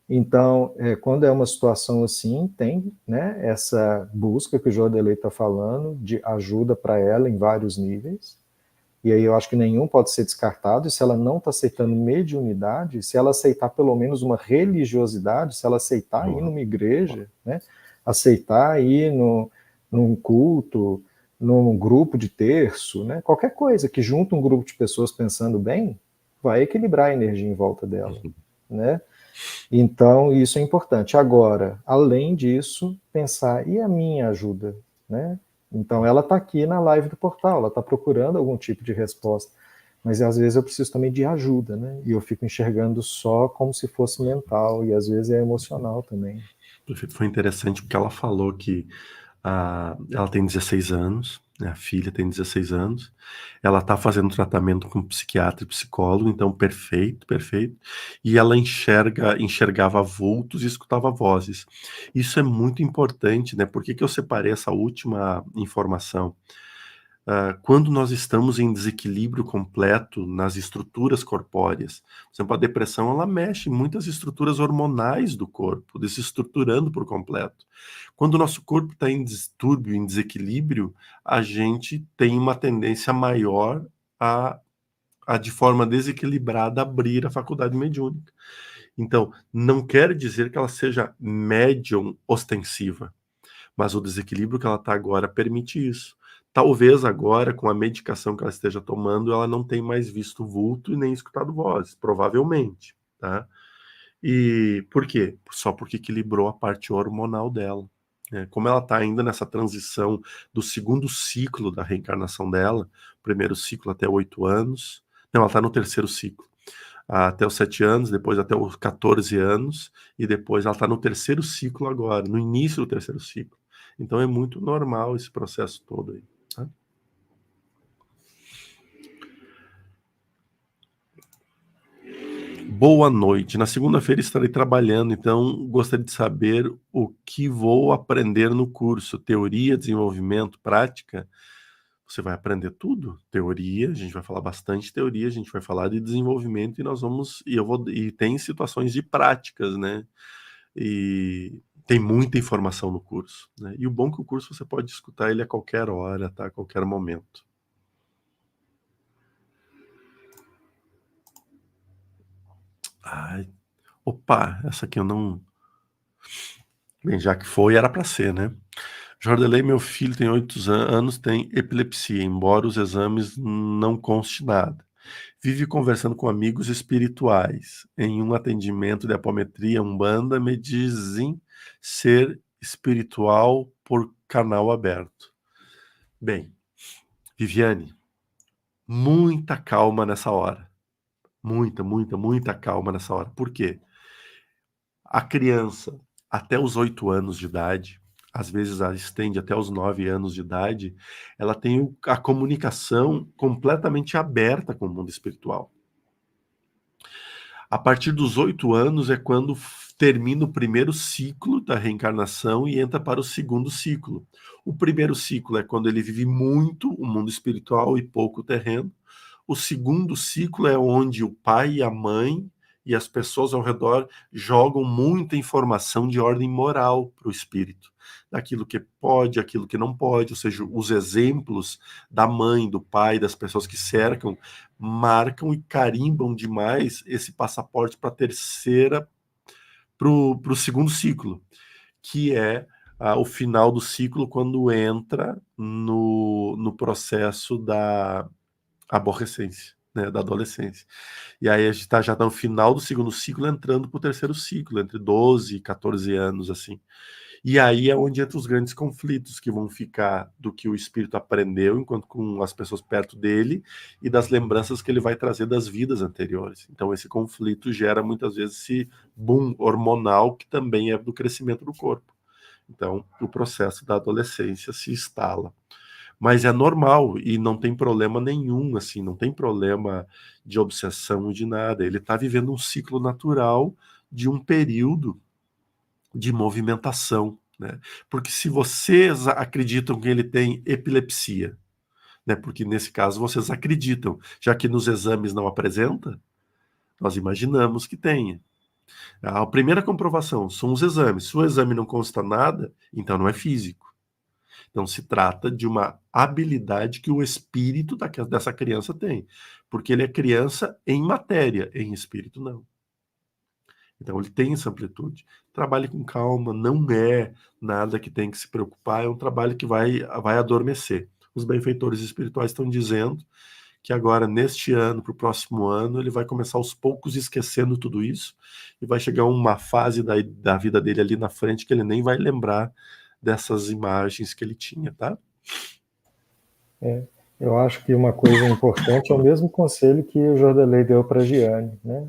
Então, quando é uma situação assim, tem, né, essa busca que o Jordelei está falando de ajuda para ela em vários níveis. E aí eu acho que nenhum pode ser descartado. E se ela não está aceitando mediunidade, se ela aceitar pelo menos uma religiosidade, se ela aceitar ir numa igreja, né, aceitar ir num culto, num grupo de terço, né, qualquer coisa que junta um grupo de pessoas pensando bem, vai equilibrar a energia em volta dela, né? Então, isso é importante. Agora, além disso, pensar, e a minha ajuda, né? Então, ela está aqui na live do portal, ela está procurando algum tipo de resposta, mas às vezes eu preciso também de ajuda, né? E eu fico enxergando só como se fosse mental, e às vezes é emocional também. Foi interessante porque ela falou que ela tem 16 anos, A filha tem 16 anos, ela está fazendo tratamento com psiquiatra e psicólogo, então perfeito, perfeito. E ela enxergava vultos e escutava vozes. Isso é muito importante, né? Por que que eu separei essa última informação? Quando nós estamos em desequilíbrio completo nas estruturas corpóreas, por exemplo, a depressão, ela mexe em muitas estruturas hormonais do corpo, desestruturando por completo. Quando o nosso corpo está em distúrbio, em desequilíbrio, a gente tem uma tendência maior a de forma desequilibrada, abrir a faculdade mediúnica. Então, não quer dizer que ela seja médium ostensiva, mas o desequilíbrio que ela está agora permite isso. Talvez agora, com a medicação que ela esteja tomando, ela não tenha mais visto vulto e nem escutado vozes, provavelmente, tá? E por quê? Só porque equilibrou a parte hormonal dela. Como ela está ainda nessa transição do segundo ciclo da reencarnação dela, primeiro ciclo até 8 anos, não, ela está no terceiro ciclo, até os 7 anos, depois até os 14 anos, e depois ela está no terceiro ciclo agora, no início do terceiro ciclo. Então é muito normal esse processo todo aí. Tá? Boa noite. Na segunda-feira estarei trabalhando, então gostaria de saber o que vou aprender no curso. Teoria, desenvolvimento, prática. Você vai aprender tudo? Teoria, a gente vai falar bastante teoria, a gente vai falar de desenvolvimento e tem situações de práticas, né? E tem muita informação no curso, né? E o bom é que o curso você pode escutar ele a qualquer hora, tá? A qualquer momento. Ai, opa, essa aqui eu não... Bem, já que foi, era para ser, né? Jordelei, meu filho tem 8 anos, tem epilepsia, embora os exames não conste nada. Vive conversando com amigos espirituais. Em um atendimento de apometria, Umbanda, me dizem ser espiritual por canal aberto. Bem, Viviane, muita calma nessa hora. Muita calma nessa hora. Por quê? A criança, até os 8 anos de idade, às vezes ela estende até os 9 anos de idade, ela tem a comunicação completamente aberta com o mundo espiritual. A partir dos 8 anos é quando termina o primeiro ciclo da reencarnação e entra para o segundo ciclo. O primeiro ciclo é quando ele vive muito o mundo espiritual e pouco o terreno. O segundo ciclo é onde o pai e a mãe e as pessoas ao redor jogam muita informação de ordem moral para o espírito. Daquilo que pode, aquilo que não pode, ou seja, os exemplos da mãe, do pai, das pessoas que cercam, marcam e carimbam demais esse passaporte para a terceira, para o segundo ciclo, que é o final do ciclo, quando entra no processo da aborrecência, né, da adolescência. E aí a gente já está no final do segundo ciclo, entrando para o terceiro ciclo, entre 12 e 14 anos, assim. E aí é onde entram os grandes conflitos que vão ficar do que o espírito aprendeu enquanto com as pessoas perto dele e das lembranças que ele vai trazer das vidas anteriores. Então esse conflito gera muitas vezes esse boom hormonal que também é do crescimento do corpo. Então o processo da adolescência se instala. Mas é normal e não tem problema nenhum, assim, não tem problema de obsessão de nada. Ele está vivendo um ciclo natural de um período de movimentação, né? Porque se vocês acreditam que ele tem epilepsia, né? Porque nesse caso vocês acreditam, já que nos exames não apresenta, nós imaginamos que tenha. A primeira comprovação são os exames. Se o exame não consta nada, então não é físico. Então se trata de uma habilidade que o espírito dessa criança tem, porque ele é criança em matéria, em espírito não. Então ele tem essa amplitude. Trabalhe com calma, não é nada que tem que se preocupar, é um trabalho que vai adormecer. Os benfeitores espirituais estão dizendo que agora, neste ano, para o próximo ano, ele vai começar aos poucos esquecendo tudo isso e vai chegar uma fase da vida dele ali na frente que ele nem vai lembrar dessas imagens que ele tinha, tá? Eu acho que uma coisa importante é o mesmo conselho que o Jordelei deu para a Giane, né?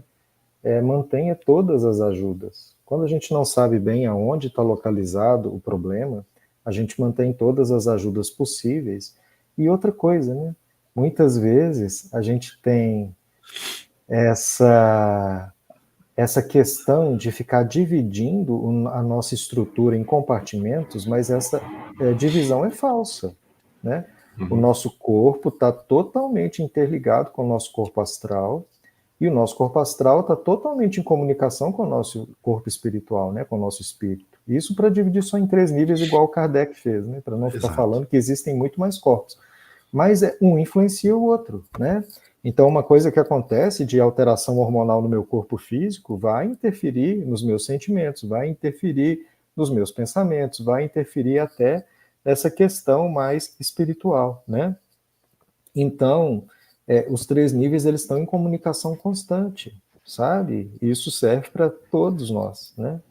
Mantenha todas as ajudas. Quando a gente não sabe bem aonde está localizado o problema, a gente mantém todas as ajudas possíveis E outra coisa, né? Muitas vezes a gente tem essa questão de ficar dividindo a nossa estrutura em compartimentos, mas essa divisão é falsa, né? O nosso corpo está totalmente interligado com o nosso corpo astral, e o nosso corpo astral está totalmente em comunicação com o nosso corpo espiritual, né? Com o nosso espírito. Isso para dividir só em 3 níveis, igual o Kardec fez, né? Para não ficar falando que existem muito mais corpos. Mas um influencia o outro, né? Então, uma coisa que acontece de alteração hormonal no meu corpo físico vai interferir nos meus sentimentos, vai interferir nos meus pensamentos, vai interferir até nessa questão mais espiritual, né? Então, os 3 níveis, eles estão em comunicação constante, sabe? Isso serve para todos nós, né?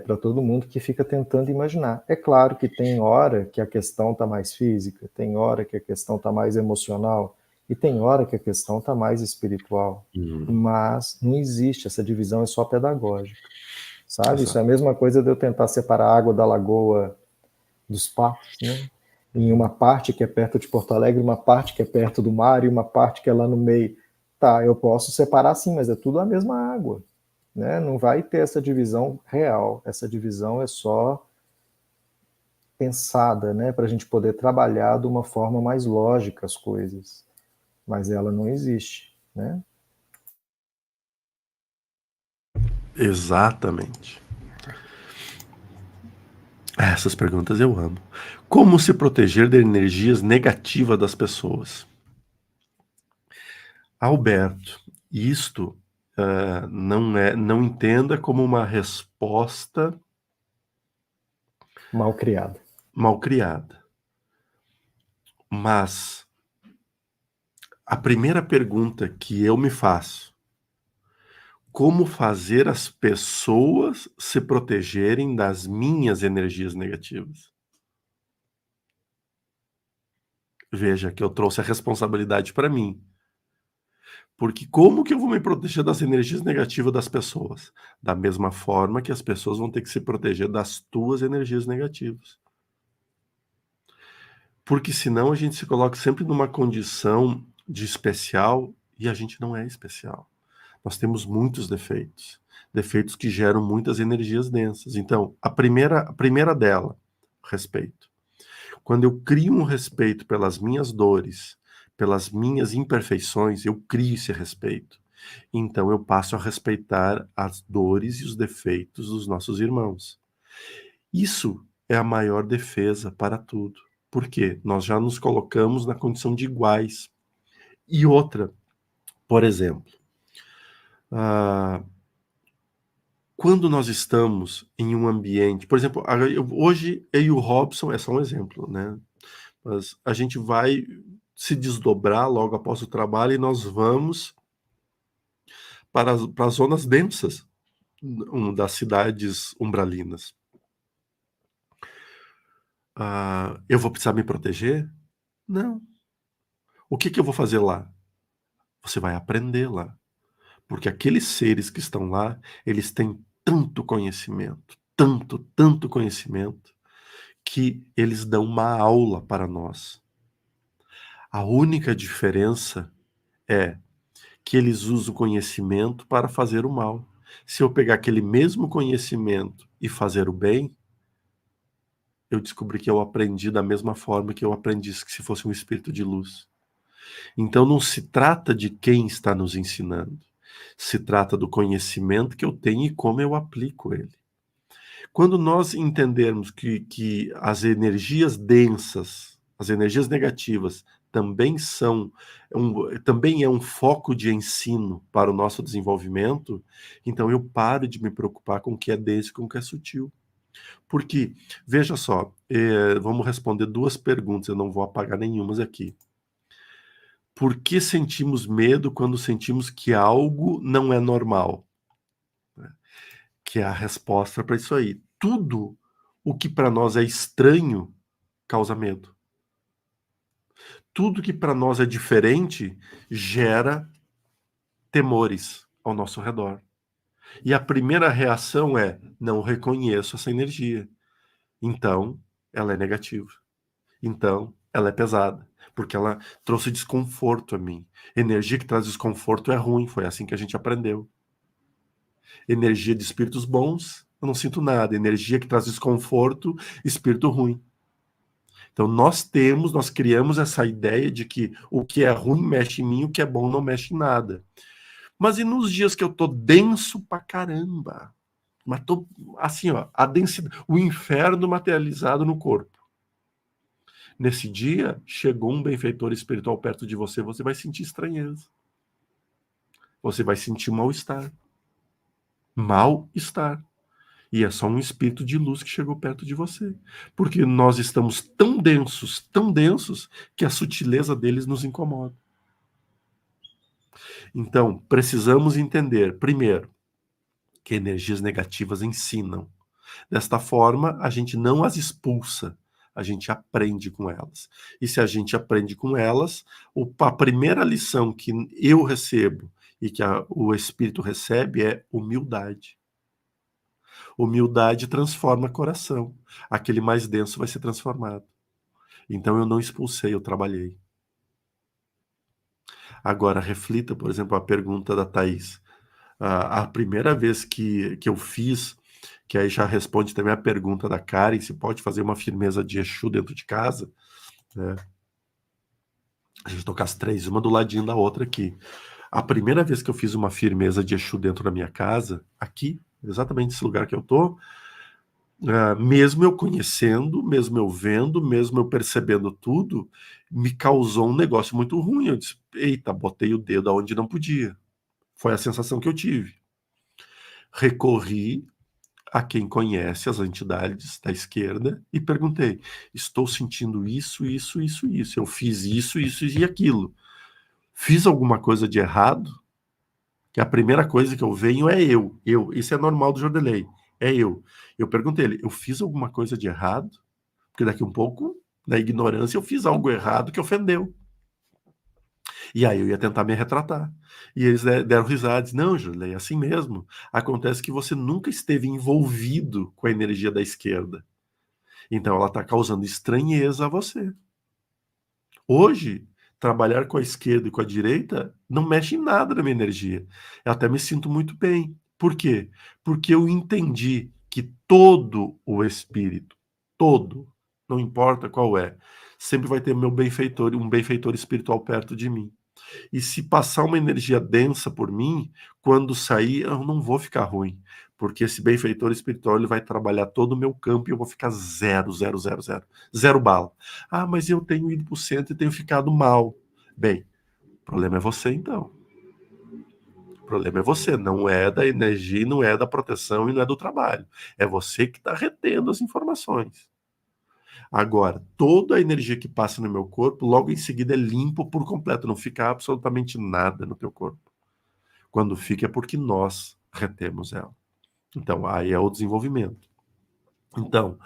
Para todo mundo que fica tentando imaginar. É claro que tem hora que a questão está mais física, tem hora que a questão está mais emocional, e tem hora que a questão está mais espiritual. Mas não existe, essa divisão é só pedagógica, sabe? Isso é a mesma coisa de eu tentar separar a água da lagoa dos patos, né? Em uma parte que é perto de Porto Alegre, uma parte que é perto do mar e uma parte que é lá no meio. Tá, eu posso separar sim, mas é tudo a mesma água, né? Não vai ter essa divisão real. Essa divisão é só pensada, né? Para a gente poder trabalhar de uma forma mais lógica as coisas. Mas ela não existe, né? Exatamente. Essas perguntas eu amo. Como se proteger de energias negativas das pessoas? Alberto, isto não entenda como uma resposta mal criada. Mal criada. Mas a primeira pergunta que eu me faço: como fazer as pessoas se protegerem das minhas energias negativas? Veja que eu trouxe a responsabilidade para mim. Porque como que eu vou me proteger das energias negativas das pessoas? Da mesma forma que as pessoas vão ter que se proteger das tuas energias negativas. Porque senão a gente se coloca sempre numa condição de especial e a gente não é especial. Nós temos muitos defeitos. Defeitos que geram muitas energias densas. Então, a primeira dela, respeito. Quando eu crio um respeito pelas minhas dores, pelas minhas imperfeições, eu crio esse respeito. Então eu passo a respeitar as dores e os defeitos dos nossos irmãos. Isso é a maior defesa para tudo. Por quê? Nós já nos colocamos na condição de iguais. E outra, por exemplo, quando nós estamos em um ambiente, por exemplo, hoje eu e o Robson é só um exemplo, né? Mas a gente vai se desdobrar logo após o trabalho e nós vamos para as zonas densas das cidades umbralinas. Eu vou precisar me proteger? Não. O que eu vou fazer lá? Você vai aprender lá. Porque aqueles seres que estão lá, eles têm tanto conhecimento, tanto conhecimento, que eles dão uma aula para nós. A única diferença é que eles usam o conhecimento para fazer o mal. Se eu pegar aquele mesmo conhecimento e fazer o bem, eu descobri que eu aprendi da mesma forma que eu aprendi se fosse um espírito de luz. Então não se trata de quem está nos ensinando. Se trata do conhecimento que eu tenho e como eu aplico ele. Quando nós entendermos que as energias densas, as energias negativas, também também é um foco de ensino para o nosso desenvolvimento, então eu paro de me preocupar com o que é denso e com o que é sutil. Porque, veja só, vamos responder 2 perguntas, eu não vou apagar nenhumas aqui. Por que sentimos medo quando sentimos que algo não é normal? Que é a resposta para isso aí. Tudo o que para nós é estranho causa medo. Tudo que para nós é diferente gera temores ao nosso redor. E a primeira reação é: não reconheço essa energia. Então, ela é negativa. Então, ela é pesada, porque ela trouxe desconforto a mim. Energia que traz desconforto é ruim, foi assim que a gente aprendeu. Energia de espíritos bons, eu não sinto nada. Energia que traz desconforto, espírito ruim. Então nós criamos essa ideia de que o que é ruim mexe em mim, o que é bom não mexe em nada. Mas e nos dias que eu tô denso pra caramba? Mas tô assim, ó, a densidade, o inferno materializado no corpo. Nesse dia, chegou um benfeitor espiritual perto de você, você vai sentir estranheza. Você vai sentir mal-estar. Mal-estar. E é só um espírito de luz que chegou perto de você. Porque nós estamos tão densos, que a sutileza deles nos incomoda. Então, precisamos entender, primeiro, que energias negativas ensinam. Desta forma, a gente não as expulsa, a gente aprende com elas. E se a gente aprende com elas, a primeira lição que eu recebo e que o espírito recebe é humildade. Humildade transforma coração. Aquele mais denso vai ser transformado. Então eu não expulsei, eu trabalhei. Agora, reflita, por exemplo, a pergunta da Thaís. A primeira vez que eu fiz, que aí já responde também a pergunta da Karen, se pode fazer uma firmeza de Exu dentro de casa, né? A gente tocar as três, uma do ladinho da outra aqui. A primeira vez que eu fiz uma firmeza de Exu dentro da minha casa, aqui, exatamente nesse lugar que eu tô, mesmo eu conhecendo, mesmo eu vendo, mesmo eu percebendo tudo, me causou um negócio muito ruim. Eu disse, eita, botei o dedo aonde não podia. Foi a sensação que eu tive. Recorri a quem conhece as entidades da esquerda e perguntei, estou sentindo isso. Eu fiz isso e aquilo. Fiz alguma coisa de errado? Que a primeira coisa que eu venho é eu. Isso é normal do Jordelei. É eu. Eu perguntei ele, eu fiz alguma coisa de errado? Porque daqui um pouco, na ignorância, eu fiz algo errado que ofendeu. E aí eu ia tentar me retratar. E eles deram risadas. Não, Jordelei, é assim mesmo. Acontece que você nunca esteve envolvido com a energia da esquerda. Então ela está causando estranheza a você. Hoje, trabalhar com a esquerda e com a direita não mexe em nada na minha energia. Eu até me sinto muito bem. Por quê? Porque eu entendi que todo o espírito, todo, não importa qual é, sempre vai ter meu benfeitor, um benfeitor espiritual perto de mim. E se passar uma energia densa por mim, quando sair, eu não vou ficar ruim. Porque esse benfeitor espiritual ele vai trabalhar todo o meu campo e eu vou ficar zero bala. Ah, mas eu tenho ido para o centro e tenho ficado mal. Bem, o problema é você então. O problema é você, não é da energia, não é da proteção e não é do trabalho. É você que está retendo as informações. Agora, toda a energia que passa no meu corpo, logo em seguida é limpo por completo, não fica absolutamente nada no teu corpo. Quando fica é porque nós retemos ela. Então, aí é o desenvolvimento. Então,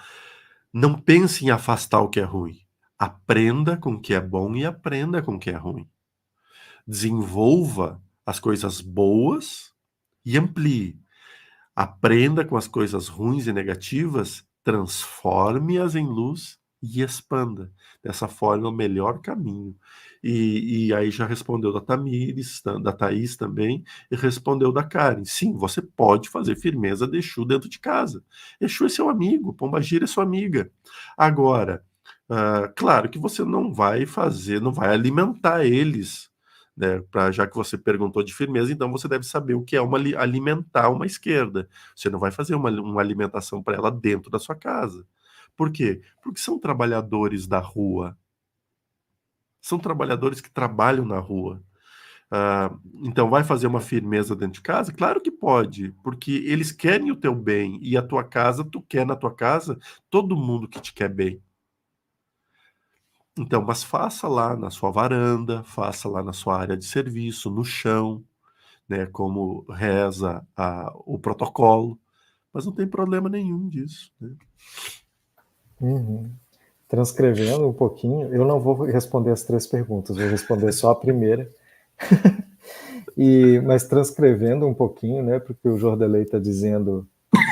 não pense em afastar o que é ruim. Aprenda com o que é bom e aprenda com o que é ruim. Desenvolva as coisas boas e amplie. Aprenda com as coisas ruins e negativas, transforme-as em luz e expanda. Dessa forma é o melhor caminho. E aí já respondeu da Tamires, da Thaís também, e respondeu da Karen. Sim, você pode fazer firmeza de Exu dentro de casa. Exu é seu amigo, Pombagira é sua amiga. Agora, claro que você não vai fazer, não vai alimentar eles, né, já que você perguntou de firmeza, então você deve saber o que é alimentar uma esquerda. Você não vai fazer uma alimentação para ela dentro da sua casa. Por quê? Porque são trabalhadores da rua. São trabalhadores que trabalham na rua. Então, vai fazer uma firmeza dentro de casa? Claro que pode, porque eles querem o teu bem, e a tua casa, tu quer na tua casa todo mundo que te quer bem. Então, mas faça lá na sua varanda, faça lá na sua área de serviço, no chão, né, como reza o protocolo, mas não tem problema nenhum disso, né? Transcrevendo um pouquinho, eu não vou responder as 3 perguntas, vou responder só a primeira. Mas transcrevendo um pouquinho, né, porque o Jordelei está dizendo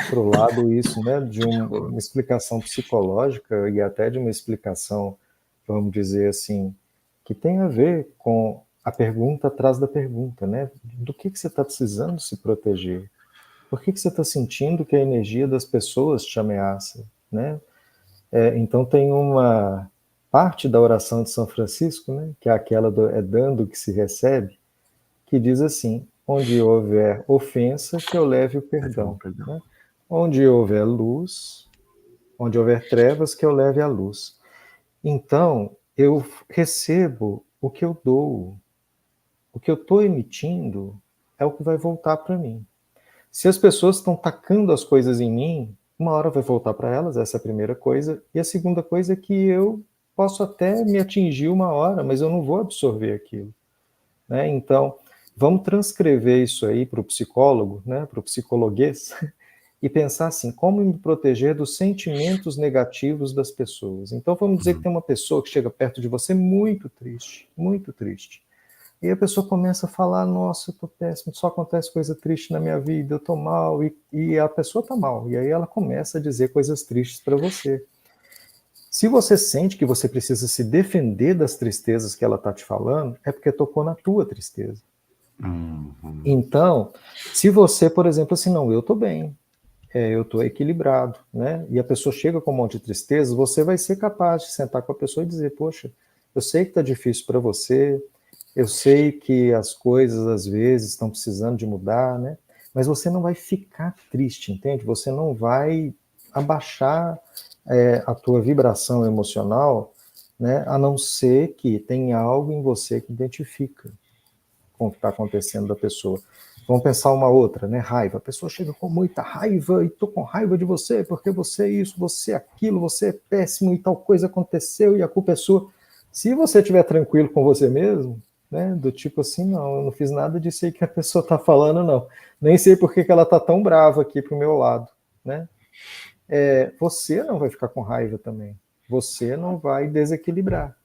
para o lado isso, né, de uma explicação psicológica e até de uma explicação vamos dizer assim, que tem a ver com a pergunta atrás da pergunta, né? Do que você está precisando se proteger? Por que você está sentindo que a energia das pessoas te ameaça, né? Então tem uma parte da oração de São Francisco, né, que é aquela do é dando que se recebe, que diz assim: onde houver ofensa, que eu leve o perdão. Né? Onde houver luz, onde houver trevas, que eu leve a luz. Então, eu recebo o que eu dou. O que eu estou emitindo é o que vai voltar para mim. Se as pessoas estão tacando as coisas em mim, uma hora vai voltar para elas, essa é a primeira coisa. E a segunda coisa é que eu posso até me atingir uma hora, mas eu não vou absorver aquilo. Né? Então, vamos transcrever isso aí para o psicólogo, né, para o psicologuês, e pensar assim, como me proteger dos sentimentos negativos das pessoas. Então, vamos dizer que tem uma pessoa que chega perto de você muito triste, muito triste. E a pessoa começa a falar, nossa, eu tô péssimo, só acontece coisa triste na minha vida, eu tô mal, e a pessoa tá mal. E aí ela começa a dizer coisas tristes para você. Se você sente que você precisa se defender das tristezas que ela tá te falando, é porque tocou na tua tristeza. Então, se você, por exemplo, assim, não, eu tô bem, eu tô equilibrado, né? E a pessoa chega com um monte de tristeza, você vai ser capaz de sentar com a pessoa e dizer, poxa, eu sei que tá difícil para você, eu sei que as coisas às vezes estão precisando de mudar, né? Mas você não vai ficar triste, entende? Você não vai abaixar a tua vibração emocional, né? A não ser que tenha algo em você que identifica com o que está acontecendo da pessoa. Vamos pensar uma outra, né? Raiva. A pessoa chega com muita raiva e tô com raiva de você porque você é isso, você é aquilo, você é péssimo e tal coisa aconteceu e a culpa é sua. Se você estiver tranquilo com você mesmo, né? Do tipo assim, não, eu não fiz nada disso aí que a pessoa está falando, não. Nem sei por que ela está tão brava aqui pro meu lado, né? Você não vai ficar com raiva também. Você não vai desequilibrar.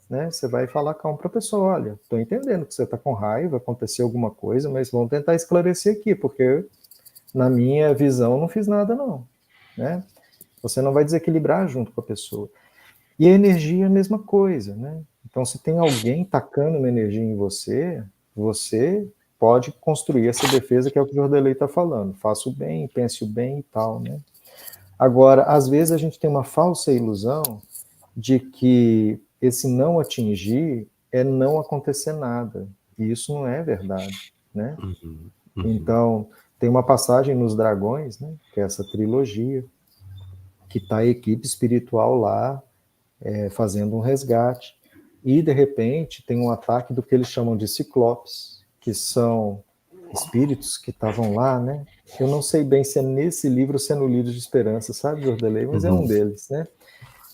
Né? Você vai falar calmo para a pessoa, olha, estou entendendo que você está com raiva, aconteceu alguma coisa, mas vamos tentar esclarecer aqui, porque na minha visão não fiz nada não, né? Você não vai desequilibrar junto com a pessoa. E a energia é a mesma coisa, né? Então se tem alguém tacando uma energia em você, você pode construir essa defesa que é o que o Jordelei está falando, faça o bem, pense o bem e tal, né? Agora, às vezes a gente tem uma falsa ilusão de que esse não atingir é não acontecer nada. E isso não é verdade, né? Então, tem uma passagem nos Dragões, né, que é essa trilogia, que está a equipe espiritual lá fazendo um resgate, e de repente tem um ataque do que eles chamam de ciclopes, que são espíritos que estavam lá, né? Eu não sei bem se é nesse livro ou se é no Livro de Esperança, sabe, Jordelei? Mas é um deles, né?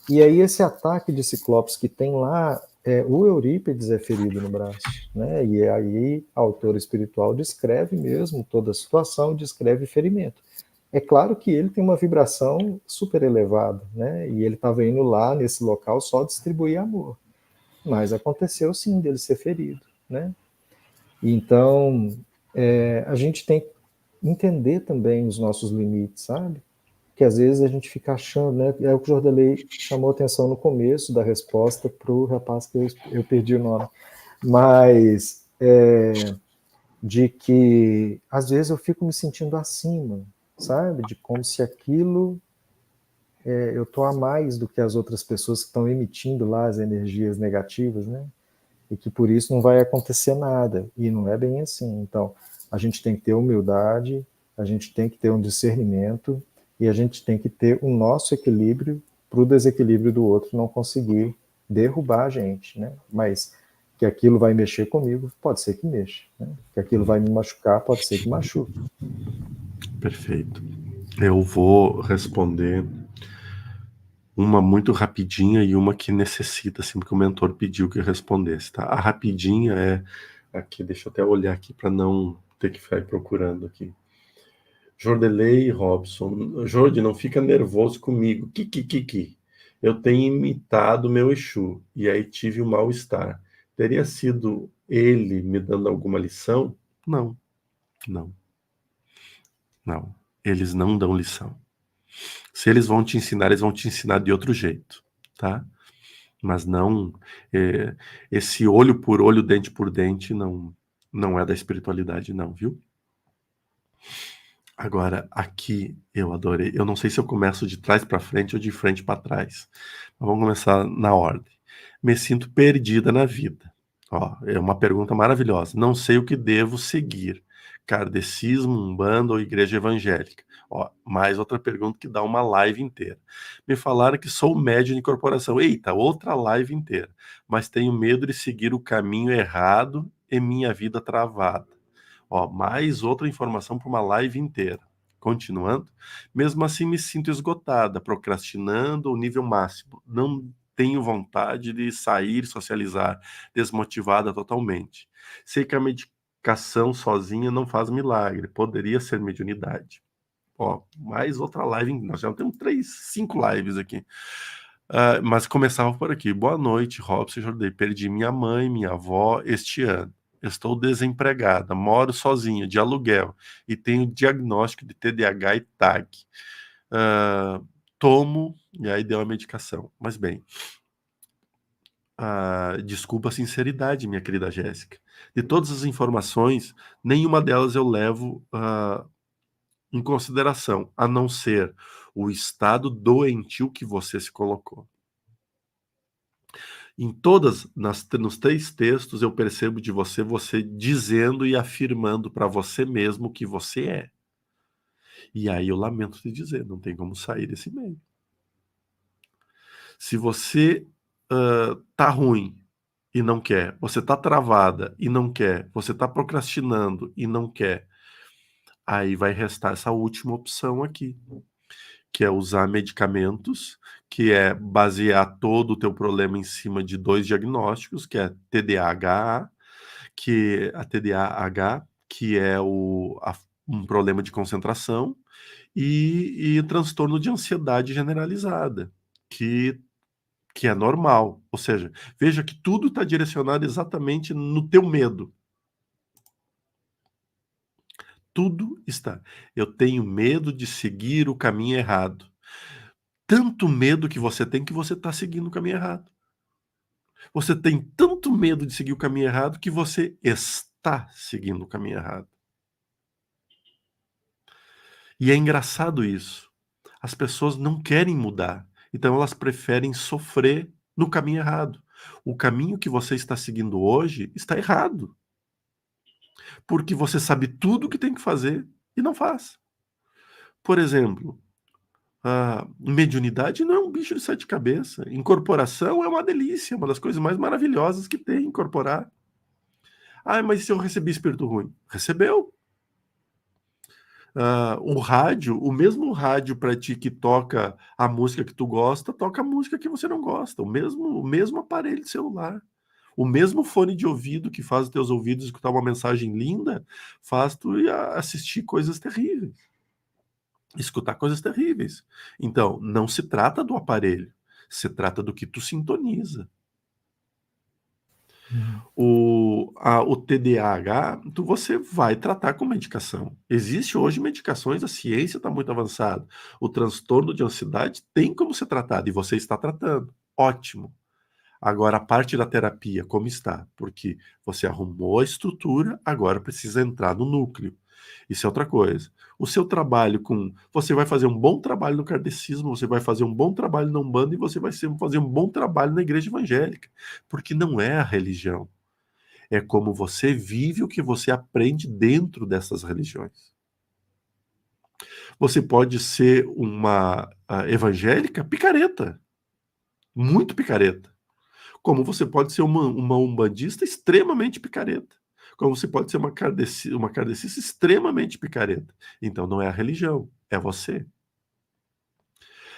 E aí esse ataque de ciclopes que tem lá, o Eurípides é ferido no braço, né? E aí a autora espiritual descreve mesmo toda a situação, descreve ferimento. É claro que ele tem uma vibração super elevada, né? E ele estava indo lá nesse local só distribuir amor. Mas aconteceu sim dele ser ferido, né? Então, a gente tem que entender também os nossos limites, sabe? Que às vezes a gente fica achando, né? É o que o Jordelei chamou atenção no começo da resposta para o rapaz que eu perdi o nome. Mas de que às vezes eu fico me sentindo acima, sabe? De como se aquilo eu tô a mais do que as outras pessoas que estão emitindo lá as energias negativas, né? E que por isso não vai acontecer nada. E não é bem assim. Então, a gente tem que ter humildade, a gente tem que ter um discernimento e a gente tem que ter o nosso equilíbrio para o desequilíbrio do outro não conseguir derrubar a gente, né? Mas que aquilo vai mexer comigo, pode ser que mexa. Né? Que aquilo vai me machucar, pode ser que machuque. Perfeito. Eu vou responder uma muito rapidinha e uma que necessita, assim, porque o mentor pediu que eu respondesse, tá? A rapidinha é aqui, deixa eu até olhar aqui para não ter que ficar procurando aqui. Jordelei Robson. Jordi, não fica nervoso comigo. Kiki. Eu tenho imitado meu Exu e aí tive um mal-estar. Teria sido ele me dando alguma lição? Não. Eles não dão lição. Se eles vão te ensinar, eles vão te ensinar de outro jeito, tá? Mas não, esse olho por olho, dente por dente, não é da espiritualidade, não, viu? Agora, aqui eu adorei. Eu não sei se eu começo de trás para frente ou de frente para trás. Mas vamos começar na ordem. Me sinto perdida na vida. Ó, é uma pergunta maravilhosa. Não sei o que devo seguir. Kardecismo, Umbanda ou Igreja Evangélica? Ó, mais outra pergunta que dá uma live inteira. Me falaram que sou médium de incorporação. Eita, outra live inteira. Mas tenho medo de seguir o caminho errado e minha vida travada. Ó, mais outra informação para uma live inteira. Continuando, mesmo assim me sinto esgotada, procrastinando ao nível máximo. Não tenho vontade de sair, socializar, desmotivada totalmente. Sei que a medicação sozinha não faz milagre, poderia ser mediunidade. Ó, mais outra live, nós já temos 5 lives aqui. Mas começava por aqui. Boa noite, Robson Jordi. Perdi minha mãe, minha avó este ano. Estou desempregada, moro sozinha, de aluguel, e tenho diagnóstico de TDAH e TAG. Tomo, e aí deu a medicação. Mas bem, desculpa a sinceridade, minha querida Jéssica. De todas as informações, nenhuma delas eu levo em consideração, a não ser o estado doentio que você se colocou. Em nos 3 textos eu percebo de você dizendo e afirmando para você mesmo o que você é. E aí eu lamento te dizer, não tem como sair desse meio. Se você tá ruim e não quer, você tá travada e não quer, você tá procrastinando e não quer, aí vai restar essa última opção aqui, que é usar medicamentos, que é basear todo o teu problema em cima de 2 diagnósticos, que é TDAH, que é um problema de concentração, e transtorno de ansiedade generalizada, que é normal. Ou seja, veja que tudo está direcionado exatamente no teu medo. Tudo está. Eu tenho medo de seguir o caminho errado. Tanto medo que você tem que você está seguindo o caminho errado. Você tem tanto medo de seguir o caminho errado que você está seguindo o caminho errado. E é engraçado isso. As pessoas não querem mudar, então elas preferem sofrer no caminho errado. O caminho que você está seguindo hoje está errado. Porque você sabe tudo o que tem que fazer e não faz. Por exemplo, a mediunidade não é um bicho de 7 cabeças. Incorporação é uma delícia, uma das coisas mais maravilhosas que tem incorporar. Mas se eu recebi espírito ruim? Recebeu. O rádio, o mesmo rádio para ti que toca a música que tu gosta, toca a música que você não gosta. O mesmo aparelho de celular. O mesmo fone de ouvido que faz os teus ouvidos escutar uma mensagem linda, faz tu assistir coisas terríveis. Escutar coisas terríveis. Então, não se trata do aparelho, se trata do que tu sintoniza. O TDAH, você vai tratar com medicação. Existe hoje medicações, a ciência está muito avançada. O transtorno de ansiedade tem como ser tratado e você está tratando. Ótimo. Agora, a parte da terapia, como está? Porque você arrumou a estrutura, agora precisa entrar no núcleo. Isso é outra coisa. O seu trabalho você vai fazer um bom trabalho no kardecismo, você vai fazer um bom trabalho na Umbanda e você vai fazer um bom trabalho na igreja evangélica. Porque não é a religião. É como você vive o que você aprende dentro dessas religiões. Você pode ser uma evangélica picareta. Muito picareta. Como você pode ser uma umbandista extremamente picareta. Como você pode ser uma kardecista extremamente picareta. Então não é a religião, é você.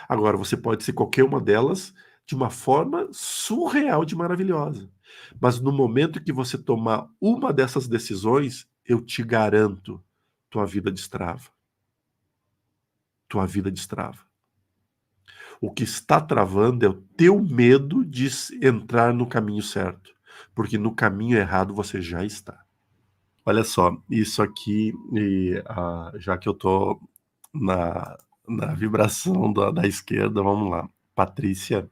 Agora, você pode ser qualquer uma delas de uma forma surreal de maravilhosa. Mas no momento que você tomar uma dessas decisões, eu te garanto, tua vida destrava. Tua vida destrava. O que está travando é o teu medo de entrar no caminho certo. Porque no caminho errado você já está. Olha só, isso aqui, já que eu tô na vibração da esquerda, vamos lá. Patrícia,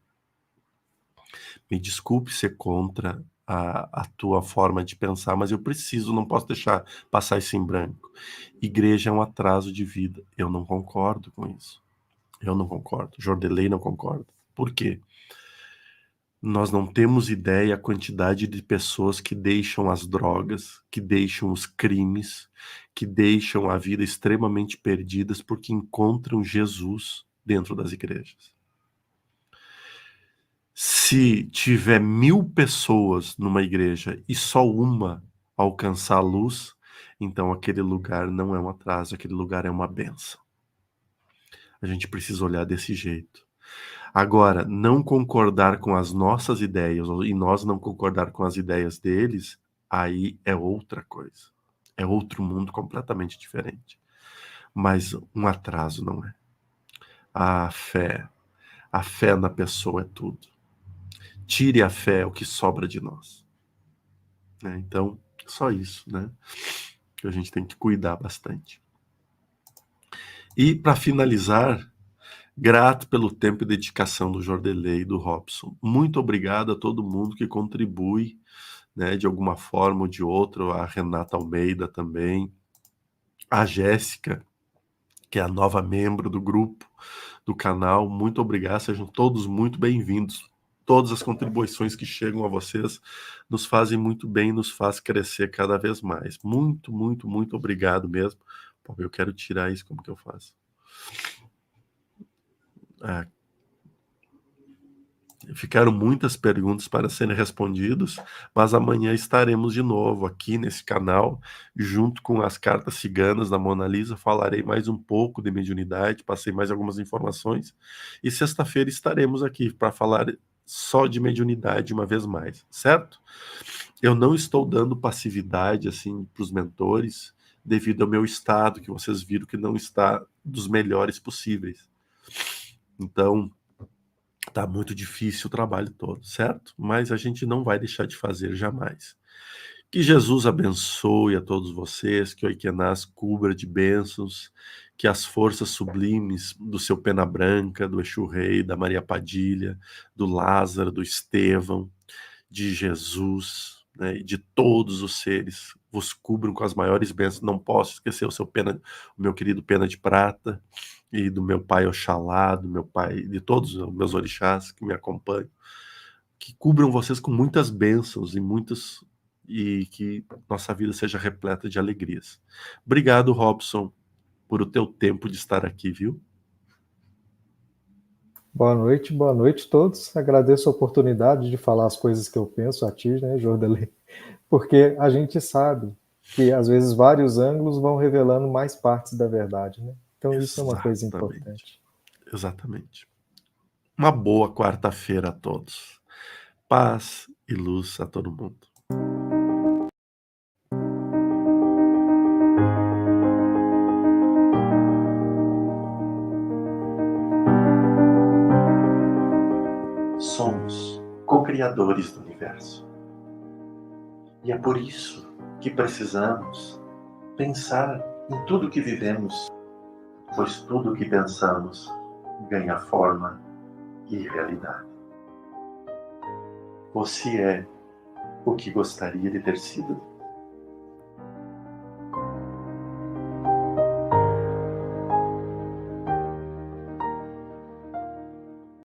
Me desculpe ser contra a tua forma de pensar, mas eu preciso, não posso deixar passar isso em branco. Igreja é um atraso de vida. Eu não concordo com isso. Eu não concordo. Jordelei não concorda. Por quê? Nós não temos ideia a quantidade de pessoas que deixam as drogas, que deixam os crimes, que deixam a vida extremamente perdidas porque encontram Jesus dentro das igrejas. Se tiver 1000 pessoas numa igreja e só uma alcançar a luz, então aquele lugar não é um atraso, aquele lugar é uma bênção. A gente precisa olhar desse jeito. Agora, não concordar com as nossas ideias e nós não concordar com as ideias deles, aí é outra coisa. É outro mundo completamente diferente. Mas um atraso não é. A fé na pessoa é tudo. Tire a fé, o que sobra de nós. Então, só isso, né? Que a gente tem que cuidar bastante. E, para finalizar, grato pelo tempo e dedicação do Jordelei e do Robson. Muito obrigado a todo mundo que contribui, né, de alguma forma ou de outra, a Renata Almeida também, a Jéssica, que é a nova membro do grupo, do canal. Muito obrigado, sejam todos muito bem-vindos. Todas as contribuições que chegam a vocês nos fazem muito bem, nos faz crescer cada vez mais. Muito, muito, muito obrigado mesmo. Pô, eu quero tirar isso, como que eu faço? Ficaram muitas perguntas para serem respondidas, mas amanhã estaremos de novo aqui nesse canal, junto com as cartas ciganas da Mona Lisa. Falarei mais um pouco de mediunidade, passei mais algumas informações, e sexta-feira estaremos aqui para falar só de mediunidade uma vez mais, certo? Eu não estou dando passividade assim para os mentores, devido ao meu estado, que vocês viram que não está dos melhores possíveis. Então, tá muito difícil o trabalho todo, certo? Mas a gente não vai deixar de fazer jamais. Que Jesus abençoe a todos vocês, que o Equenaz cubra de bênçãos, que as forças sublimes do seu Pena Branca, do Exu Rei, da Maria Padilha, do Lázaro, do Estevão, de Jesus, né, e de todos os seres vos cubram com as maiores bênçãos. Não posso esquecer o meu querido Pena de Prata, e do meu pai Oxalá, do meu pai, de todos os meus orixás que me acompanham, que cubram vocês com muitas bênçãos e que nossa vida seja repleta de alegrias. Obrigado, Robson, por o teu tempo de estar aqui, viu? Boa noite a todos. Agradeço a oportunidade de falar as coisas que eu penso a ti, né, Jordelei? Porque a gente sabe que, às vezes, vários ângulos vão revelando mais partes da verdade, né? Então, isso é uma coisa importante. Exatamente. Uma boa quarta-feira a todos. Paz e luz a todo mundo. Somos co-criadores do universo. E é por isso que precisamos pensar em tudo que vivemos, pois tudo que pensamos ganha forma e realidade. Você é o que gostaria de ter sido?